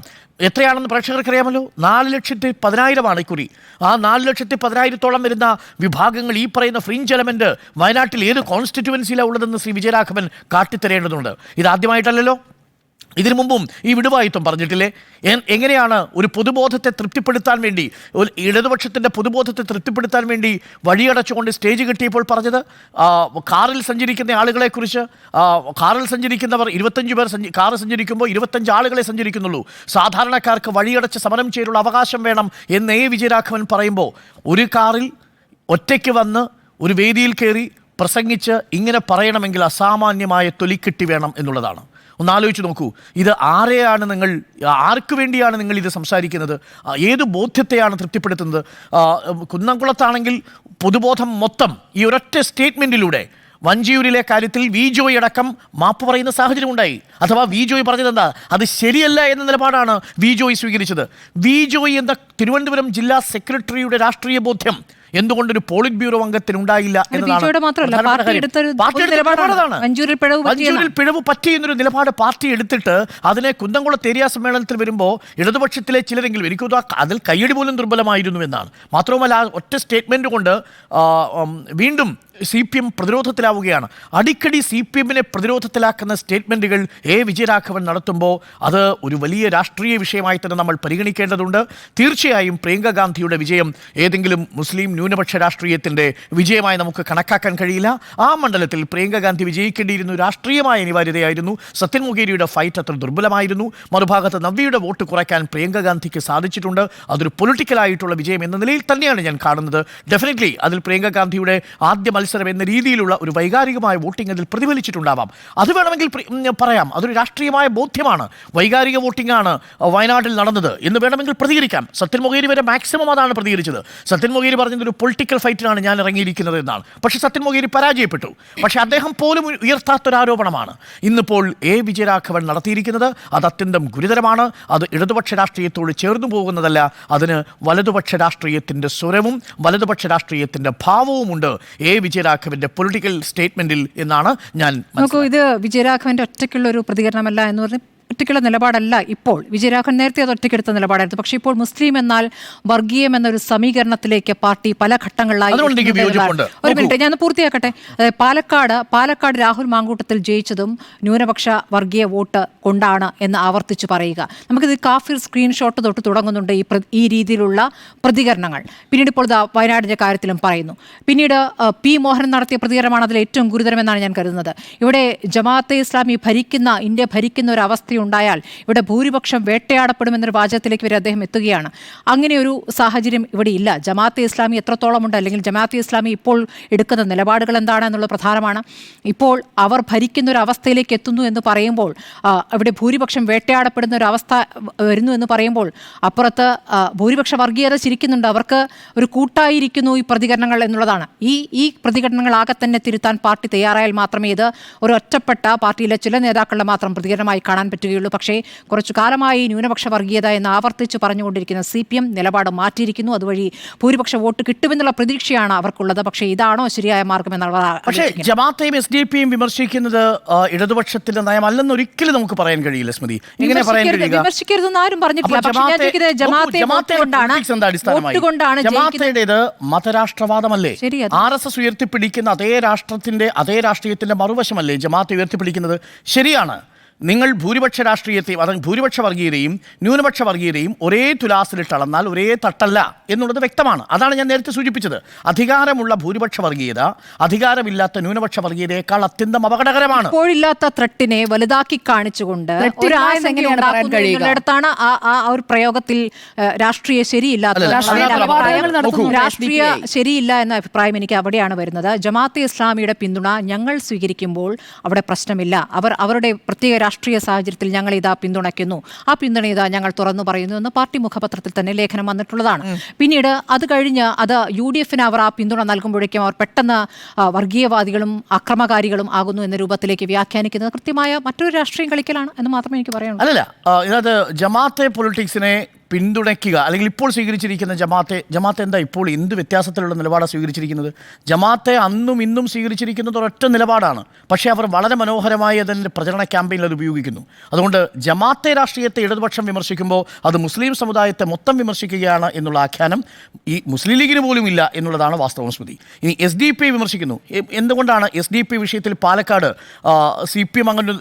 എത്രയാണെന്ന് പ്രേക്ഷകർക്കറിയാമല്ലോ. 4,10,000 ഇക്കുറി. ആ 4,10,000 വരുന്ന വിഭാഗങ്ങൾ, ഈ പറയുന്ന ഫ്രിഞ്ച് എലമെന്റ് വയനാട്ടിൽ ഏത് കോൺസ്റ്റിറ്റ്യുവൻസിയിലാണ് ഉള്ളതെന്ന് ശ്രീ വിജയരാഘവൻ കാട്ടിത്തരേണ്ടതുണ്ട്. ഇതാദ്യമായിട്ടല്ലല്ലോ. ഇതിനു മുമ്പും ഈ വിടുവായുത്വം പറഞ്ഞിട്ടില്ലേ? എങ്ങനെയാണ് ഒരു പൊതുബോധത്തെ തൃപ്തിപ്പെടുത്താൻ വേണ്ടി, ഒരു ഇടതുപക്ഷത്തിൻ്റെ പൊതുബോധത്തെ തൃപ്തിപ്പെടുത്താൻ വേണ്ടി വഴിയടച്ചുകൊണ്ട് സ്റ്റേജ് കിട്ടിയപ്പോൾ പറഞ്ഞത്? കാറിൽ സഞ്ചരിക്കുന്ന ആളുകളെക്കുറിച്ച്, കാറിൽ സഞ്ചരിക്കുന്നവർ 25 പേർ കാറ് സഞ്ചരിക്കുമ്പോൾ 25 ആളുകളെ സഞ്ചരിക്കുന്നുള്ളൂ, സാധാരണക്കാർക്ക് വഴിയടച്ച് സമരം ചെയ്യാനുള്ള അവകാശം വേണം എന്ന് വിജയരാഘവൻ പറയുമ്പോൾ, ഒരു കാറിൽ ഒറ്റയ്ക്ക് വന്ന് ഒരു വേദിയിൽ കയറി പ്രസംഗിച്ച് ഇങ്ങനെ പറയണമെങ്കിൽ അസാമാന്യമായ തൊലിക്കെട്ടി വേണം എന്നുള്ളതാണ്. ഒന്ന് ആലോചിച്ച് നോക്കൂ. ഇത് ആർക്ക് വേണ്ടിയാണ് നിങ്ങൾ ഇത് സംസാരിക്കുന്നത്? ഏത് ബോധ്യത്തെയാണ് തൃപ്തിപ്പെടുത്തുന്നത്? കുന്നംകുളത്താണെങ്കിൽ പൊതുബോധം മൊത്തം ഈ ഒരൊറ്റ സ്റ്റേറ്റ്മെൻറ്റിലൂടെ വഞ്ചിയൂരിലെ കാര്യത്തിൽ ജോയ് അടക്കം മാപ്പ് പറയുന്ന സാഹചര്യം ഉണ്ടായി. അഥവാ ജോയ് പറഞ്ഞത് എന്താ? അത് ശരിയല്ല എന്ന നിലപാടാണ് ജോയ് സ്വീകരിച്ചത്. ജോയ് എന്ന തിരുവനന്തപുരം ജില്ലാ സെക്രട്ടറിയുടെ രാഷ്ട്രീയ ബോധ്യം എന്തുകൊണ്ടൊരു പോളിറ്റ് ബ്യൂറോ അംഗത്തിന് ഉണ്ടായില്ല എന്നതാണ്. വഞ്ചൂരിൽ പിഴവ് പറ്റിയെന്നൊരു നിലപാട് പാർട്ടി എടുത്തിട്ട് അതിനെ കുന്നംകുളത്ത് ഏരിയ സമ്മേളനത്തിൽ വരുമ്പോൾ ഇടതുപക്ഷത്തിലെ ചിലരെങ്കിലും, എനിക്ക് അതിൽ കയ്യടി പോലും ദുർബലമായിരുന്നു എന്നാണ്. മാത്രവുമല്ല, ഒറ്റ സ്റ്റേറ്റ്മെന്റ് കൊണ്ട് വീണ്ടും CPM പ്രതിരോധത്തിലാവുകയാണ്. അടിക്കടി CPM-നെ പ്രതിരോധത്തിലാക്കുന്ന സ്റ്റേറ്റ്മെൻറ്റുകൾ വിജയരാഘവൻ നടത്തുമ്പോൾ അത് ഒരു വലിയ രാഷ്ട്രീയ വിഷയമായി തന്നെ നമ്മൾ പരിഗണിക്കേണ്ടതുണ്ട്. തീർച്ചയായും പ്രിയങ്ക ഗാന്ധിയുടെ വിജയം ഏതെങ്കിലും മുസ്ലിം ന്യൂനപക്ഷ രാഷ്ട്രീയത്തിൻ്റെ വിജയമായി നമുക്ക് കണക്കാക്കാൻ കഴിയില്ല. ആ മണ്ഡലത്തിൽ പ്രിയങ്ക ഗാന്ധി വിജയിക്കേണ്ടിയിരുന്നു, രാഷ്ട്രീയമായ അനിവാര്യതയായിരുന്നു. സത്യൻ മൊകേരിയുടെ ഫൈറ്റ് അത്ര ദുർബലമായിരുന്നു. മറുഭാഗത്ത് നവ്യയുടെ വോട്ട് കുറയ്ക്കാൻ പ്രിയങ്ക ഗാന്ധിക്ക് സാധിച്ചിട്ടുണ്ട്. അതൊരു പൊളിറ്റിക്കലായിട്ടുള്ള വിജയം എന്ന നിലയിൽ തന്നെയാണ് ഞാൻ കാണുന്നത്. ഡെഫിനറ്റ്ലി അതിൽ പ്രിയങ്ക ഗാന്ധിയുടെ ആദ്യ മത്സരം എന്ന രീതിയിലുള്ള ഒരു വൈകാരികമായ വോട്ടിംഗ് അതിൽ പ്രതിഫലിച്ചിട്ടുണ്ടാവാം. അത് വേണമെങ്കിൽ പറയാം, അതൊരു രാഷ്ട്രീയമായ ബോധ്യമാണ്, വൈകാരിക വോട്ടിംഗ് ആണ് വയനാട്ടിൽ നടന്നത് എന്ന് വേണമെങ്കിൽ പ്രതികരിക്കാം. സത്യൻ മൊകേരി വരെ മാക്സിമം അതാണ് പ്രതികരിച്ചത്. സത്യൻ മൊകേരി പറഞ്ഞത് ഒരു പൊളിറ്റിക്കൽ ഫൈറ്റിനാണ് ഞാൻ ഇറങ്ങിയിരിക്കുന്നത് എന്നാണ്. പക്ഷേ സത്യൻ മൊകേരി പരാജയപ്പെട്ടു. പക്ഷേ അദ്ദേഹം പോലും ഉയർത്താത്തൊരാരോപണമാണ് ഇന്നിപ്പോൾ വിജയരാഘവൻ നടത്തിയിരിക്കുന്നത്. അത് അത്യന്തം ഗുരുതരമാണ്. അത് ഇടതുപക്ഷ രാഷ്ട്രീയത്തോട് ചേർന്നു പോകുന്നതല്ല, അതിന് വലതുപക്ഷ രാഷ്ട്രീയത്തിൻ്റെ സ്വരവും വലതുപക്ഷ രാഷ്ട്രീയത്തിൻ്റെ ഭാവവുമുണ്ട് വിജയരാഘവന്റെ പൊളിറ്റിക്കൽ സ്റ്റേറ്റ്മെന്റിൽ എന്നാണ് ഞാൻ നോക്കൂ. ഇത് വിജയരാഘവന്റെ ഒറ്റയ്ക്കുള്ള ഒരു പ്രതികരണമല്ല എന്ന് പറഞ്ഞ് ഒറ്റയ്ക്കുള്ള നിലപാടല്ല ഇപ്പോൾ. വിജയരാഘവൻ നേരത്തെ അത് ഒറ്റയ്ക്കെടുത്ത നിലപാടായിരുന്നു. പക്ഷേ ഇപ്പോൾ മുസ്ലിം എന്നാൽ വർഗീയം എന്നൊരു സമീകരണത്തിലേക്ക് പാർട്ടി പല ഘട്ടങ്ങളിലായി. ഒരു മിനിറ്റ് ഞാൻ പൂർത്തിയാക്കട്ടെ. പാലക്കാട് രാഹുൽ മാങ്കൂട്ടത്തിൽ ജയിച്ചതും ന്യൂനപക്ഷ വർഗീയ വോട്ട് കൊണ്ടാണ് എന്ന് ആവർത്തിച്ച് പറയുക. നമുക്കിത് കാഫിർ സ്ക്രീൻഷോട്ട് തൊട്ട് തുടങ്ങുന്നുണ്ട് ഈ രീതിയിലുള്ള പ്രതികരണങ്ങൾ. പിന്നീട് ഇപ്പോൾ വയനാടിന്റെ കാര്യത്തിലും പറയുന്നു. പിന്നീട് പി മോഹനൻ നടത്തിയ പ്രതികരണമാണ് അതിൽ ഏറ്റവും ഗുരുതരമെന്നാണ് ഞാൻ കരുതുന്നത്. ഇവിടെ ജമാഅത്തെ ഇസ്ലാമി ഇന്ത്യ ഭരിക്കുന്ന ഒരു അവസ്ഥയുണ്ടായാൽ ഇവിടെ ഭൂരിപക്ഷം വേട്ടയാടപ്പെടുമെന്നൊരു വാചകത്തിലേക്ക് വരെ അദ്ദേഹം എത്തുകയാണ്. അങ്ങനെ ഒരു സാഹചര്യം ഇവിടെ ഇല്ല. ജമാഅത്തെ ഇസ്ലാമി എത്രത്തോളം ഉണ്ട്, അല്ലെങ്കിൽ ജമാഅത്തെ ഇസ്ലാമി ഇപ്പോൾ എടുക്കുന്ന നിലപാടുകൾ എന്താണ് എന്നുള്ളത് പ്രധാനമാണ്. ഇപ്പോൾ അവർ ഭരിക്കുന്ന ഒരു അവസ്ഥയിലേക്ക് എത്തുന്നു എന്ന് പറയുമ്പോൾ, ഇവിടെ ഭൂരിപക്ഷം വേട്ടയാടപ്പെടുന്ന ഒരു അവസ്ഥ വരുന്നു എന്ന് പറയുമ്പോൾ, അപ്പുറത്ത് ഭൂരിപക്ഷ വർഗീയത ചിരിക്കുന്നുണ്ട്. അവർക്ക് ഒരു കൂട്ടായിരിക്കുന്നു ഈ പ്രതികരണങ്ങൾ എന്നുള്ളതാണ്. ഈ പ്രതികരണങ്ങളാകെ തന്നെ തിരുത്താൻ പാർട്ടി തയ്യാറായാൽ മാത്രമേ ഇത് ഒരു ഒറ്റപ്പെട്ട പാർട്ടിയിലെ ചില നേതാക്കളുടെ മാത്രം പ്രതികരണമായി കാണാൻ പറ്റുകയുള്ളൂ. പക്ഷേ കുറച്ചു കാലമായി ന്യൂനപക്ഷ വർഗീയത എന്ന് ആവർത്തിച്ച് പറഞ്ഞുകൊണ്ടിരിക്കുന്ന CPM നിലപാട് മാറ്റിയിരിക്കുന്നു. അതുവഴി ഭൂരിപക്ഷ വോട്ട് കിട്ടുമെന്നുള്ള പ്രതീക്ഷയാണ് അവർക്കുള്ളത്. പക്ഷേ ഇതാണോ ശരിയായ മാർഗമെന്നുള്ള പക്ഷേ ജമാഅത്തെയും SDP-യും വിമർശിക്കുന്നത് ഇടതുപക്ഷത്തിന്റെ നയമല്ലെന്ന് ഒരിക്കലും നമുക്ക് പറയാൻ കഴിയില്ല. സ്മൃതി, എങ്ങനെ പറയാൻ കഴിയുക? വിമർശിക്കരുതെന്ന് ആരും പറഞ്ഞിട്ടില്ല. ജമാഅത്തേടേത് മതരാഷ്ട്രവാദമല്ലേ? RSS ഉയർത്തിപ്പിടിക്കുന്ന അതേ രാഷ്ട്രീയത്തിന്റെ മറുവശമല്ലേ ജമാഅത്ത് ഉയർത്തിപ്പിടിക്കുന്നത്? ശരിയാണ്. നിങ്ങൾ ഭൂരിപക്ഷ രാഷ്ട്രീയത്തെയും അതായത് ഭൂരിപക്ഷ വർഗീയതയും ന്യൂനപക്ഷ വർഗീയതയും ഒരേ തുലാസിലിട്ട് അളന്നാൽ ഒരേ തട്ടല്ല എന്നുള്ളത് വ്യക്തമാണ്. അതാണ് ഞാൻ നേരത്തെ സൂചിപ്പിച്ചത്. അധികാരമുള്ള ഭൂരിപക്ഷ വർഗീയത അധികാരമില്ലാത്ത ന്യൂനപക്ഷ വർഗീയതയേക്കാൾ അത്യന്തം അപകടകരമാണ്. ഇപ്പോഴില്ലാത്ത ത്രെട്ടിനെ വലുതാക്കി കാണിച്ചുകൊണ്ട് ാണ് ആ ഒരു പ്രയോഗത്തിൽ രാഷ്ട്രീയ ശരിയില്ല എന്ന അഭിപ്രായം എനിക്ക് അവിടെയാണ് വരുന്നത്. ജമാഅത്തെ ഇസ്ലാമിയുടെ പിന്തുണ ഞങ്ങൾ സ്വീകരിക്കുമ്പോൾ അവിടെ പ്രശ്നമില്ല. അവരുടെ പ്രത്യേക രാഷ്ട്രീയ സാഹചര്യത്തിൽ ഞങ്ങൾ ഇതാ പിന്തുണയ്ക്കുന്നു, ആ പിന്തുണ ഇതാ ഞങ്ങൾ തുറന്നു പറയുന്നു എന്ന് പാർട്ടി മുഖപത്രത്തിൽ തന്നെ ലേഖനം വന്നിട്ടുള്ളതാണ്. പിന്നീട് അത് കഴിഞ്ഞ് അത് UDF-ന് അവർ ആ പിന്തുണ നൽകുമ്പോഴേക്കും അവർ പെട്ടെന്ന് വർഗീയവാദികളും അക്രമകാരികളും ആകുന്നു എന്ന രൂപത്തിലേക്ക് വ്യാഖ്യാനിക്കുന്നത് കൃത്യമായ മറ്റൊരു രാഷ്ട്രീയം കളിക്കലാണ് എന്ന് മാത്രമേ എനിക്ക് പറയാനുള്ളൂ. അല്ലല്ല, ഇതിനകത്ത് ജമാഅത്തെ പൊളിറ്റിക്സിനെ പിന്തുണയ്ക്കുക അല്ലെങ്കിൽ ഇപ്പോൾ സ്വീകരിച്ചിരിക്കുന്ന ജമാഅത്തെ എന്താ ഇപ്പോൾ എന്ത് വ്യത്യാസത്തിലുള്ള നിലപാടാണ് സ്വീകരിച്ചിരിക്കുന്നത്? ജമാഅത്തെ അന്നും ഇന്നും സ്വീകരിച്ചിരിക്കുന്നത് ഒരൊറ്റ നിലപാടാണ്. പക്ഷേ അവർ വളരെ മനോഹരമായി അതിൻ്റെ പ്രചരണ ക്യാമ്പയിനിൽ അത് ഉപയോഗിക്കുന്നു. അതുകൊണ്ട് ജമാഅത്തെ രാഷ്ട്രീയത്തെ ഇടതുപക്ഷം വിമർശിക്കുമ്പോൾ അത് മുസ്ലിം സമുദായത്തെ മൊത്തം വിമർശിക്കുകയാണ് എന്നുള്ള ആഖ്യാനം ഈ മുസ്ലിം ലീഗിന് പോലും ഇല്ല എന്നുള്ളതാണ് വാസ്തവം. സ്മൃതി, ഇനി SDP വിമർശിക്കുന്നു. എന്തുകൊണ്ടാണ് SDP വിഷയത്തിൽ പാലക്കാട് CPM അങ്ങനെ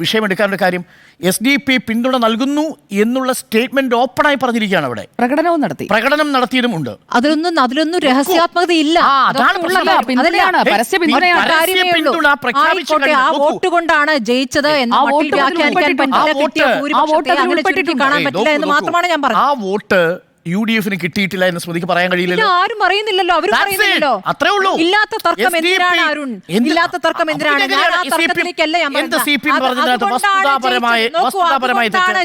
വിഷയമെടുക്കാനുള്ള കാര്യം? SDP പിന്തുണ നൽകുന്നു എന്നുള്ള സ്റ്റേറ്റ്മെന്റ് ഓപ്പണായി പറഞ്ഞിരിക്കുകയാണ്. അവിടെ പ്രകടനം നടത്തിയതുമുണ്ട്. അതിലൊന്നും രഹസ്യാത്മകതയില്ല. വോട്ട് കൊണ്ടാണ് ജയിച്ചത് എന്ന് കാണാൻ പറ്റില്ല എന്ന് മാത്രമാണ് ഞാൻ പറഞ്ഞത്. ആ വോട്ട് UDF-ന് കിട്ടിയിട്ടില്ല എന്ന് സ്മൃതിക്ക് പറയാൻ കഴിയില്ലല്ലോ. ആരും പറയുന്നില്ലല്ലോ. അവർ പറയുന്നില്ലല്ലോ. അത്രേ ഉള്ളൂ. ഇല്ലാത്ത തർക്കം എന്തിനാണ് അരുൺ? ഇല്ലാത്ത തർക്കം എന്തിനാണ്?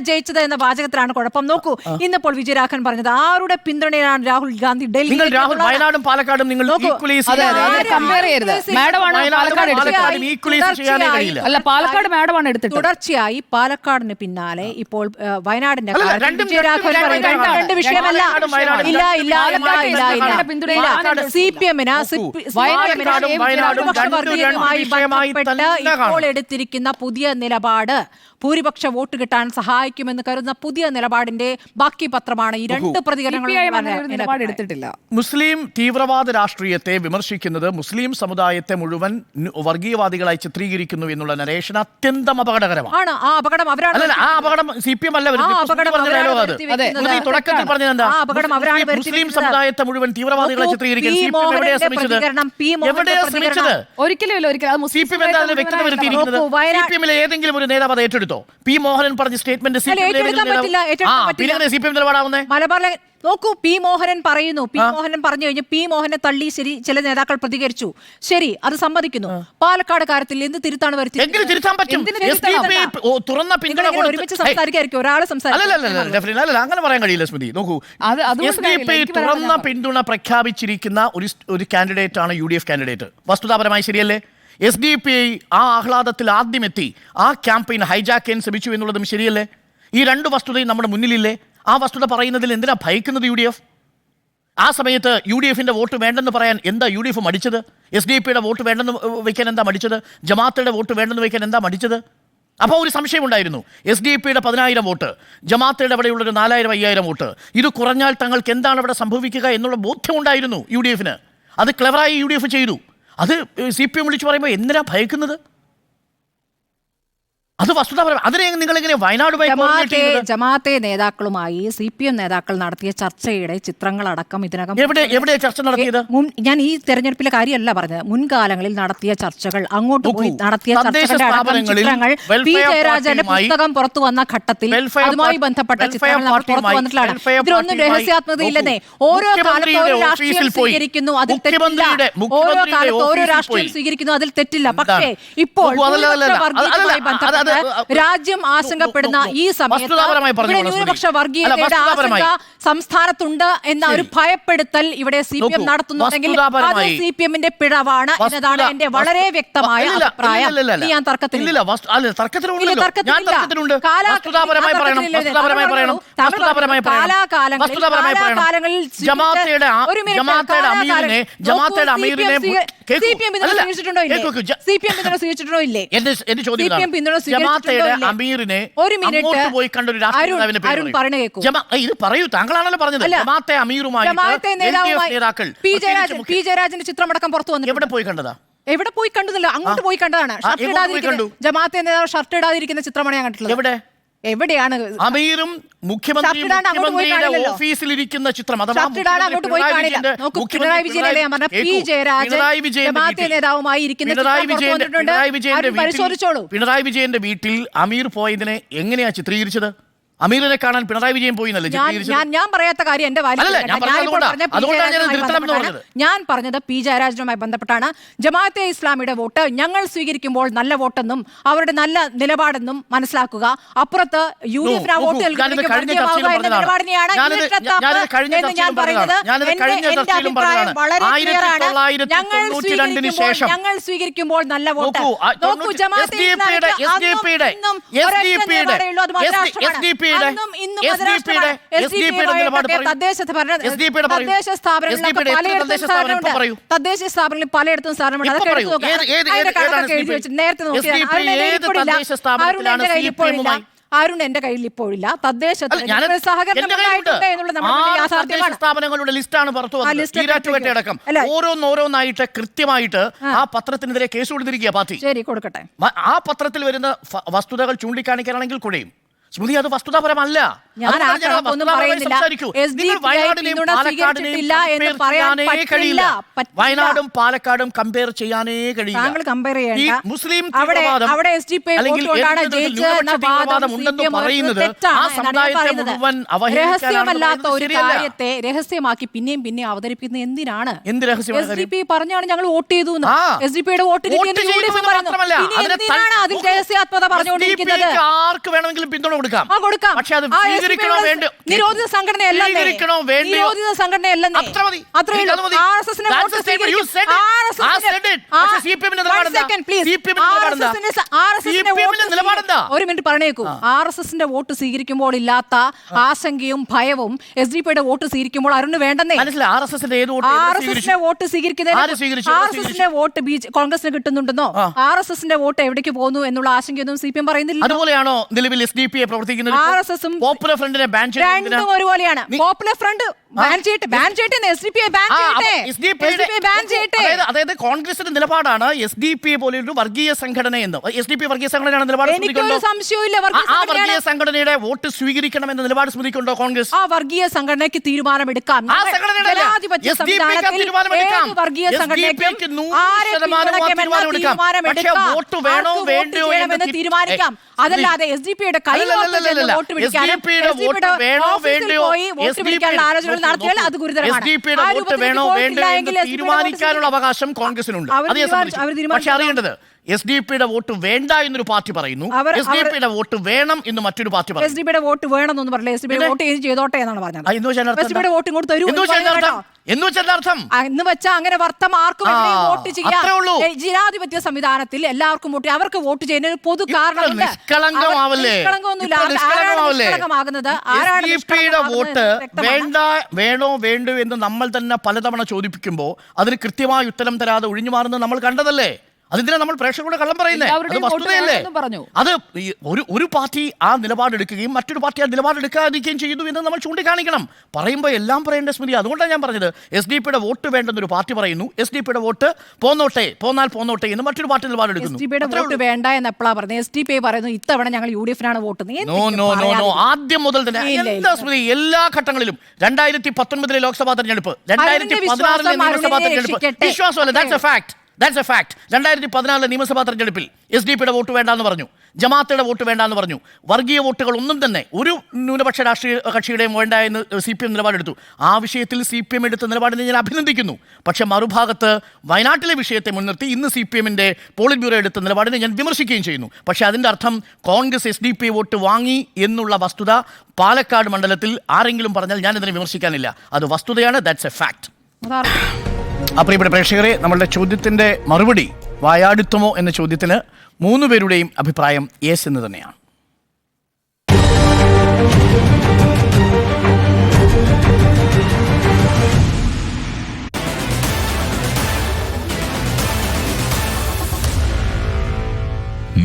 ജയിച്ചത് എന്ന വാചകത്തിലാണ് കുഴപ്പം. നോക്കൂ, ഇന്നിപ്പോൾ വിജയരാഘവൻ പറഞ്ഞത് ആരുടെ പിന്തുണയാണ് രാഹുൽ ഗാന്ധി ഡൽഹി വയനാടും പാലക്കാടും നിങ്ങൾ തുടർച്ചയായി പാലക്കാടിന് പിന്നാലെ ഇപ്പോൾ വയനാടിന്റെ വിജയരാഘവൻ പറയുന്നത് രണ്ട് വിഷയം ഇപ്പോൾ എടുത്തിരിക്കുന്ന പുതിയ നിലപാട് ഭൂരിപക്ഷ വോട്ട് കിട്ടാൻ സഹായിക്കുമെന്ന് കരുതുന്ന പുതിയ നിലപാടിന്റെ ബാക്കി പത്രമാണ് ഈ രണ്ട് പ്രതികരണങ്ങളും എടുത്തിട്ടില്ല. മുസ്ലിം തീവ്രവാദ രാഷ്ട്രീയത്തെ വിമർശിക്കുന്നത് മുസ്ലിം സമുദായത്തെ മുഴുവൻ വർഗീയവാദികളായി ചിത്രീകരിക്കുന്നു എന്നുള്ള നരേഷൻ അത്യന്തം അപകടകരമാണ്. ആ അപകടം അവരാണ്. ആ അപകടം CPM അല്ല തുടക്കത്തിൽ പറഞ്ഞത്. മുസ്ലിം സമുദായത്തെ മുഴുവൻ തീവ്രവാദികളെ ചിത്രീകരിക്കുന്നത് ഏതെങ്കിലും ഒരു നേതാവ് അത് ഏറ്റെടുത്തോ? പി മോഹനൻ പറഞ്ഞ സ്റ്റേറ്റ്മെന്റ് CPM നിലപാടാവുന്നേ? നോക്കൂ, പി മോഹനൻ പറയുന്നു. പി മോഹനൻ പറഞ്ഞു കഴിഞ്ഞ് പി മോഹനെ തള്ളി ശരി ചില നേതാക്കൾ പ്രതികരിച്ചു. ശരി, അത് സമ്മതിക്കുന്നു. പാലക്കാട് കാര്യത്തിൽ എന്ത് തിരുത്താണ് വരുത്തിയത്? ഒരുമിച്ച് സംസാരിക്കായിരിക്കും ഒരാള് അങ്ങനെ പറയാൻ കഴിയില്ല സ്മൃതി. നോക്കൂ, തുറന്ന പിന്തുണ പ്രഖ്യാപിച്ചിരിക്കുന്ന ഒരു കാൻഡിഡേറ്റ് ആണ് UDF കാൻഡിഡേറ്റ്. വസ്തുതാപരമായി ശരിയല്ലേ? SDP ആ ആഹ്ലാദത്തിൽ ആദ്യം എത്തി ആ ക്യാമ്പയിൻ ഹൈജാക്ക് ചെയ്യാൻ ശ്രമിച്ചു എന്നുള്ളതും ശരിയല്ലേ? ഈ രണ്ട് വസ്തുതയും നമ്മുടെ മുന്നിലില്ലേ? ആ വസ്തുത പറയുന്നതിൽ എന്തിനാ ഭയക്കുന്നത് UDF? ആ സമയത്ത് UDF-ന്റെ വോട്ട് വേണ്ടെന്ന് പറയാൻ എന്താ UDF മടിച്ചത്? SDP-യുടെ വോട്ട് വേണ്ടെന്ന് വയ്ക്കാൻ എന്താ മടിച്ചത്? ജമാഅത്തിന്റെ വോട്ട് വേണ്ടെന്ന് വയ്ക്കാൻ എന്താ മടിച്ചത്? അപ്പോൾ ഒരു സംശയം ഉണ്ടായിരുന്നു. SDPയുടെ 10,000 വോട്ട്, ജമാഅത്തയുടെ അവിടെയുള്ളൊരു 4,000-5,000 വോട്ട്, ഇത് കുറഞ്ഞാൽ തങ്ങൾക്ക് എന്താണ് അവിടെ സംഭവിക്കുക എന്നുള്ള ബോധ്യമുണ്ടായിരുന്നു UDFന്. അത് ക്ലെവറായി UDF ചെയ്തു. അത് CPM വിളിച്ചു പറയുമ്പോൾ എന്തിനാ ഭയക്കുന്നത്? അത് വസ്തുതാപരം. അതിനെ നിങ്ങളെങ്ങനെ വയനാടുമായി ജമാഅത്തെ നേതാക്കളുമായി CPM നേതാക്കൾ നടത്തിയ ചർച്ചയുടെ ചിത്രങ്ങളടക്കം ഇതിനകം എവിടെ ചർച്ച നടത്തിയത്? ഞാൻ ഈ തെരഞ്ഞെടുപ്പിലെ കാര്യമല്ല പറഞ്ഞത്, മുൻകാലങ്ങളിൽ നടത്തിയ ചർച്ചകൾ, അങ്ങോട്ട് പോയി നടത്തിയ ചർച്ചകളുടെ അടക്കം ചിത്രങ്ങൾ P. ജയരാജന്റെ പുസ്തകം പുറത്തു വന്ന ഘട്ടത്തിൽ അതുമായി ബന്ധപ്പെട്ട ചിത്രങ്ങൾ നമ്മൾ പുറത്തു വന്നിട്ടുള്ളതാണ്. ഇതിലൊന്നും രഹസ്യാത്മകതയില്ലെന്നേ. ഓരോ കാലത്ത് ഓരോ രാഷ്ട്രീയം സ്വീകരിക്കുന്നു, അതിൽ തെറ്റില്ല. ഓരോ കാലത്ത് ഓരോ രാഷ്ട്രീയം സ്വീകരിക്കുന്നു, അതിൽ തെറ്റില്ല. പക്ഷേ ഇപ്പോൾ വർഗീയതയുമായി ബന്ധപ്പെട്ട് രാജ്യം ആശങ്കപ്പെടുന്ന ഈ സമയത്ത് ന്യൂനപക്ഷ വർഗീയതയുടെ ആശങ്ക സംസ്ഥാനത്തുണ്ട് എന്ന ഒരു ഭയപ്പെടുത്തൽ ഇവിടെ CPM നടത്തുന്നുണ്ടെങ്കിൽ അത് CPMന്റെ പിഴവാണ് എന്നതാണ് എന്റെ വളരെ വ്യക്തമായ അഭിപ്രായം. ഞാൻ തർക്കത്തിലില്ല. ഇത് പറയൂ, താങ്കളാണല്ലോ പറഞ്ഞത്. ജമാഅത്തെ അമീറുമായി പി ജയരാജന്റെ ചിത്രമടക്കം പുറത്തു വന്നു. എവിടെ പോയി കണ്ടതാ? എവിടെ പോയി കണ്ടതല്ല, അങ്ങോട്ട് പോയി കണ്ടതാണ്. ജമാഅത്തെ നേതാവ് ഷർട്ട് ഇടാതിരിക്കുന്ന ചിത്രമാണ് ഞാൻ കണ്ടിട്ടുള്ളത്. എവിടെയാണ് അമീറും മുഖ്യമന്ത്രിയുടെ ഓഫീസിലിരിക്കുന്ന ചിത്രം? പിണറായി വിജയനല്ലേ ഞാൻ പറഞ്ഞ പി ജയരാജൻ ജമാഅത്തെ നേതാവുമായി ഇരിക്കുന്ന പരിശോധിച്ചോളൂ. പിണറായി വിജയന്റെ വീട്ടിൽ അമീർ പോയതിനെ എങ്ങനെയാ ചിത്രീകരിച്ചത്? അമീറിനെ കാണാൻ പിണറായി വിജയൻ പോയി ഞാൻ പറയാത്ത കാര്യം എന്റെ ഞാൻ പറഞ്ഞത് പി ജയരാജനുമായി ബന്ധപ്പെട്ടാണ്. ജമാഅത്തെ ഇസ്ലാമിയുടെ വോട്ട് ഞങ്ങൾ സ്വീകരിക്കുമ്പോൾ നല്ല വോട്ടെന്നും അവരുടെ നല്ല നിലപാടെന്നും മനസ്സിലാക്കുക. അപ്പുറത്ത് UDF വോട്ട് നിലപാടിനെയാണ് ഞാൻ പറയുന്നത്. എന്റെ അഭിപ്രായം വളരെ ക്ലിയറാണ്. ഞങ്ങൾ സ്വീകരിക്കുമ്പോൾ നല്ല വോട്ട് നോക്കൂ. ജമാഅത്തെ തദ്ദേശ സ്ഥാപനങ്ങളിൽ പലയിടത്തും അരുൺ എന്റെ കയ്യിൽ ഇപ്പോഴില്ല. തദ്ദേശ സ്ഥാപനങ്ങളുടെ ലിസ്റ്റാണ് പുറത്തുവരുന്നത്. ഓരോന്നായിട്ട് കൃത്യമായിട്ട് ആ പത്രത്തിനെതിരെ കേസ് കൊടുത്തിരിക്കുക പാർട്ടി. ശരി, കൊടുക്കട്ടെ. ആ പത്രത്തിൽ വരുന്ന വസ്തുതകൾ ചൂണ്ടിക്കാണിക്കാനാണെങ്കിൽ കൂടെയും സ്മൃതി അത് വസ്തുതാപരമല്ല. വയനാടും പാലക്കാടും കമ്പയർ ചെയ്യാനേ കഴിയില്ല. മുസ്ലിം ഉണ്ടെന്ന് പറയുന്നത് ആ സമുദായത്തെ മുഴുവൻ രഹസ്യമല്ലാത്ത ഒരു കാര്യത്തെ രഹസ്യമാക്കി പിന്നെയും പിന്നെയും അവതരിപ്പിക്കുന്നത് എന്തിനാണ്? എന്ത് രഹസ്യം? SDP പറഞ്ഞാണ് ഞങ്ങൾ വോട്ട് ചെയ്തു. SDPയുടെ വോട്ട് രഹസ്യാത്മകത പറഞ്ഞുകൊണ്ടിരിക്കുന്നത്. ആർക്ക് വേണമെങ്കിലും പിന്തുണ കൊടുക്കാം. പക്ഷെ അത് നിരോധിത സംഘടനയല്ലെന്നേ. നിരോധിത സംഘടനയല്ലെന്നേ. ഒരു മിനിറ്റ് പറഞ്ഞേക്കൂ. RSSന്റെ വോട്ട് സ്വീകരിക്കുമ്പോൾ ഇല്ലാത്ത ആശങ്കയും ഭയവും SDP-യുടെ വോട്ട് സ്വീകരിക്കുമ്പോൾ അരുണ് വേണ്ടെന്നേ. RSSന്റെ വോട്ട് സ്വീകരിക്കുന്നതിന്റെ വോട്ട് കോൺഗ്രസിന് കിട്ടുന്നുണ്ടെന്നോ RSSന്റെ വോട്ട് എവിടേക്ക് പോകുന്നു എന്നുള്ള ആശങ്കയൊന്നും CPM പറയുന്നില്ല. അതുപോലെയാണോ നിലവിൽ SDP പ്രവർത്തിക്കുന്നത്? പോപ്പുലർ ഫ്രണ്ടിനെ ബാൻ ചെയ്തത് ഒരുപോലെയാണ്. പോപ്പുലർ ഫ്രണ്ട് അതായത് കോൺഗ്രസിന്റെ നിലപാടാണ് SDP പോലെയൊരു വർഗീയ സംഘടന എന്ന്. SDP വർഗീയ സംഘടനയാണ് നിലപാട്. ആ വർഗീയ സംഘടനയുടെ വോട്ട് സ്വീകരിക്കണമെന്ന നിലപാട് സ്മൃതിക്കുണ്ടോ കോൺഗ്രസ്? ആ വർഗീയ സംഘടനയ്ക്ക് തീരുമാനമെടുക്കാം. തീരുമാനിക്കാം. അതല്ലാതെ SDP-യുടെ കൈ വോട്ട് പിടിക്കാനുള്ള ആലോചനകൾ നടത്തിയാൽ അത് ഗുരുതരമാണ്. തീരുമാനിക്കാനുള്ള അവകാശം കോൺഗ്രസിനുണ്ട്. പക്ഷെ അറിയേണ്ടത് SDP-യുടെ വോട്ട് വേണ്ട എന്നൊരു പാർട്ടി പറയുന്നു, SDP-യുടെ വോട്ട് വേണം എന്ന് മറ്റൊരു പാർട്ടി പറയുന്നു. SDP-യുടെ വോട്ട് വേണമെന്നൊന്നും പറഞ്ഞില്ല. SDP-യുടെ വോട്ട് ചെയ്തോട്ടെ എന്നാണ് പറഞ്ഞത്. SDP-യുടെ വോട്ട് ഇങ്ങോട്ട് തരൂ എന്ന് വെച്ചാൽ അങ്ങനെ വർത്തമാർക്കും വോട്ട് ചെയ്യാം. ജനാധിപത്യ സംവിധാനത്തിൽ എല്ലാവർക്കും വോട്ട്, അവർക്ക് വോട്ട് ചെയ്യുന്ന ഒരു പൊതു കാരണമുണ്ട്. നിഷ്കളങ്കമാകുന്നത് ആരാണ്? വോട്ട് വേണോ വേണ്ടോ എന്ന് നമ്മൾ തന്നെ പലതവണ ചോദിപ്പിക്കുമ്പോൾ അതിന് കൃത്യമായ ഉത്തരം തരാതെ ഒഴിഞ്ഞു മാറുന്നത് നമ്മൾ കണ്ടതല്ലേ? അതിന്തിനാ നമ്മൾ പ്രേക്ഷകരോട് കള്ളം പറയുന്നത്? അത് എല്ലാവരുടെയും വോട്ട് വസ്തുതയല്ലേ? വേണമെന്നും പറഞ്ഞു. അത് ഒരു പാർട്ടി ആ നിലപാടെടുക്കുകയും മറ്റൊരു പാർട്ടി ആ നിലപാടെടുക്കാതിരിക്കുകയും ചെയ്യുന്നു എന്ന് നമ്മൾ ചൂണ്ടിക്കാണിക്കണം. പറയുമ്പോൾ എല്ലാം പറയേണ്ട സ്മൃതി. അതുകൊണ്ടാണ് ഞാൻ പറഞ്ഞത് SDP-യുടെ വോട്ട് വേണ്ടെന്നൊരു പാർട്ടി പറയുന്നു, SDP-യുടെ വോട്ട് പോന്നാൽ പോന്നോട്ടെ എന്ന് മറ്റൊരു പാർട്ടി നിലപാടെടുക്കുന്നു. SDP-യുടെ വോട്ട് വേണ്ട എന്ന് എപ്പോഴാണ് പറഞ്ഞത്? SDP പറയുന്നു ഇത്തവണ ഞങ്ങൾ UDF-നാണ് വോട്ട്. നോ ആദ്യം മുതൽ തന്നെ എന്താ സ്മൃതി? എല്ലാ ഘട്ടങ്ങളിലും 2019 ലോക്സഭാ തെരഞ്ഞെടുപ്പ്, 2016 നിയമസഭാ തെരഞ്ഞെടുപ്പ്, വിശ്വാസമല്ല, That's a fact. 2014 നിയമസഭാ തെരഞ്ഞെടുപ്പിൽ SDP-യുടെ വോട്ട് വേണ്ടാന്ന് പറഞ്ഞു, ജമാഅത്തിന്റെ വോട്ട് വേണ്ടാന്ന് പറഞ്ഞു. വർഗീയ വോട്ടുകൾ ഒന്നും തന്നെ ഒരു ന്യൂനപക്ഷ രാഷ്ട്രീയ കക്ഷിയുടെയും വേണ്ട എന്ന് CPM നിലപാടെടുത്തു. ആ വിഷയത്തിൽ CPM എടുത്ത നിലപാടിനെ ഞാൻ അഭിനന്ദിക്കുന്നു. പക്ഷെ മറുഭാഗത്ത് വയനാട്ടിലെ വിഷയത്തെ മുൻനിർത്തി ഇന്ന് CPM-ന്റെ പോളിറ്റ് ബ്യൂറോ എടുത്ത നിലപാടിനെ ഞാൻ വിമർശിക്കുകയും ചെയ്യുന്നു. പക്ഷെ അതിൻ്റെ അർത്ഥം കോൺഗ്രസ് SDP വോട്ട് വാങ്ങി എന്നുള്ള വസ്തുത പാലക്കാട് മണ്ഡലത്തിൽ ആരെങ്കിലും പറഞ്ഞാൽ ഞാൻ ഇതിനെ വിമർശിക്കാനില്ല. അത് വസ്തുതയാണ്. That's A fact. പ്രിയപ്പെട്ട പ്രേക്ഷകരെ, നമ്മളുടെ ചോദ്യത്തിൻ്റെ മറുപടി വായാടുത്തമോ എന്ന ചോദ്യത്തിന് 3 പേരുടെയും അഭിപ്രായം യെസ് എന്ന് തന്നെയാണ്.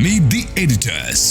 Meet the editors.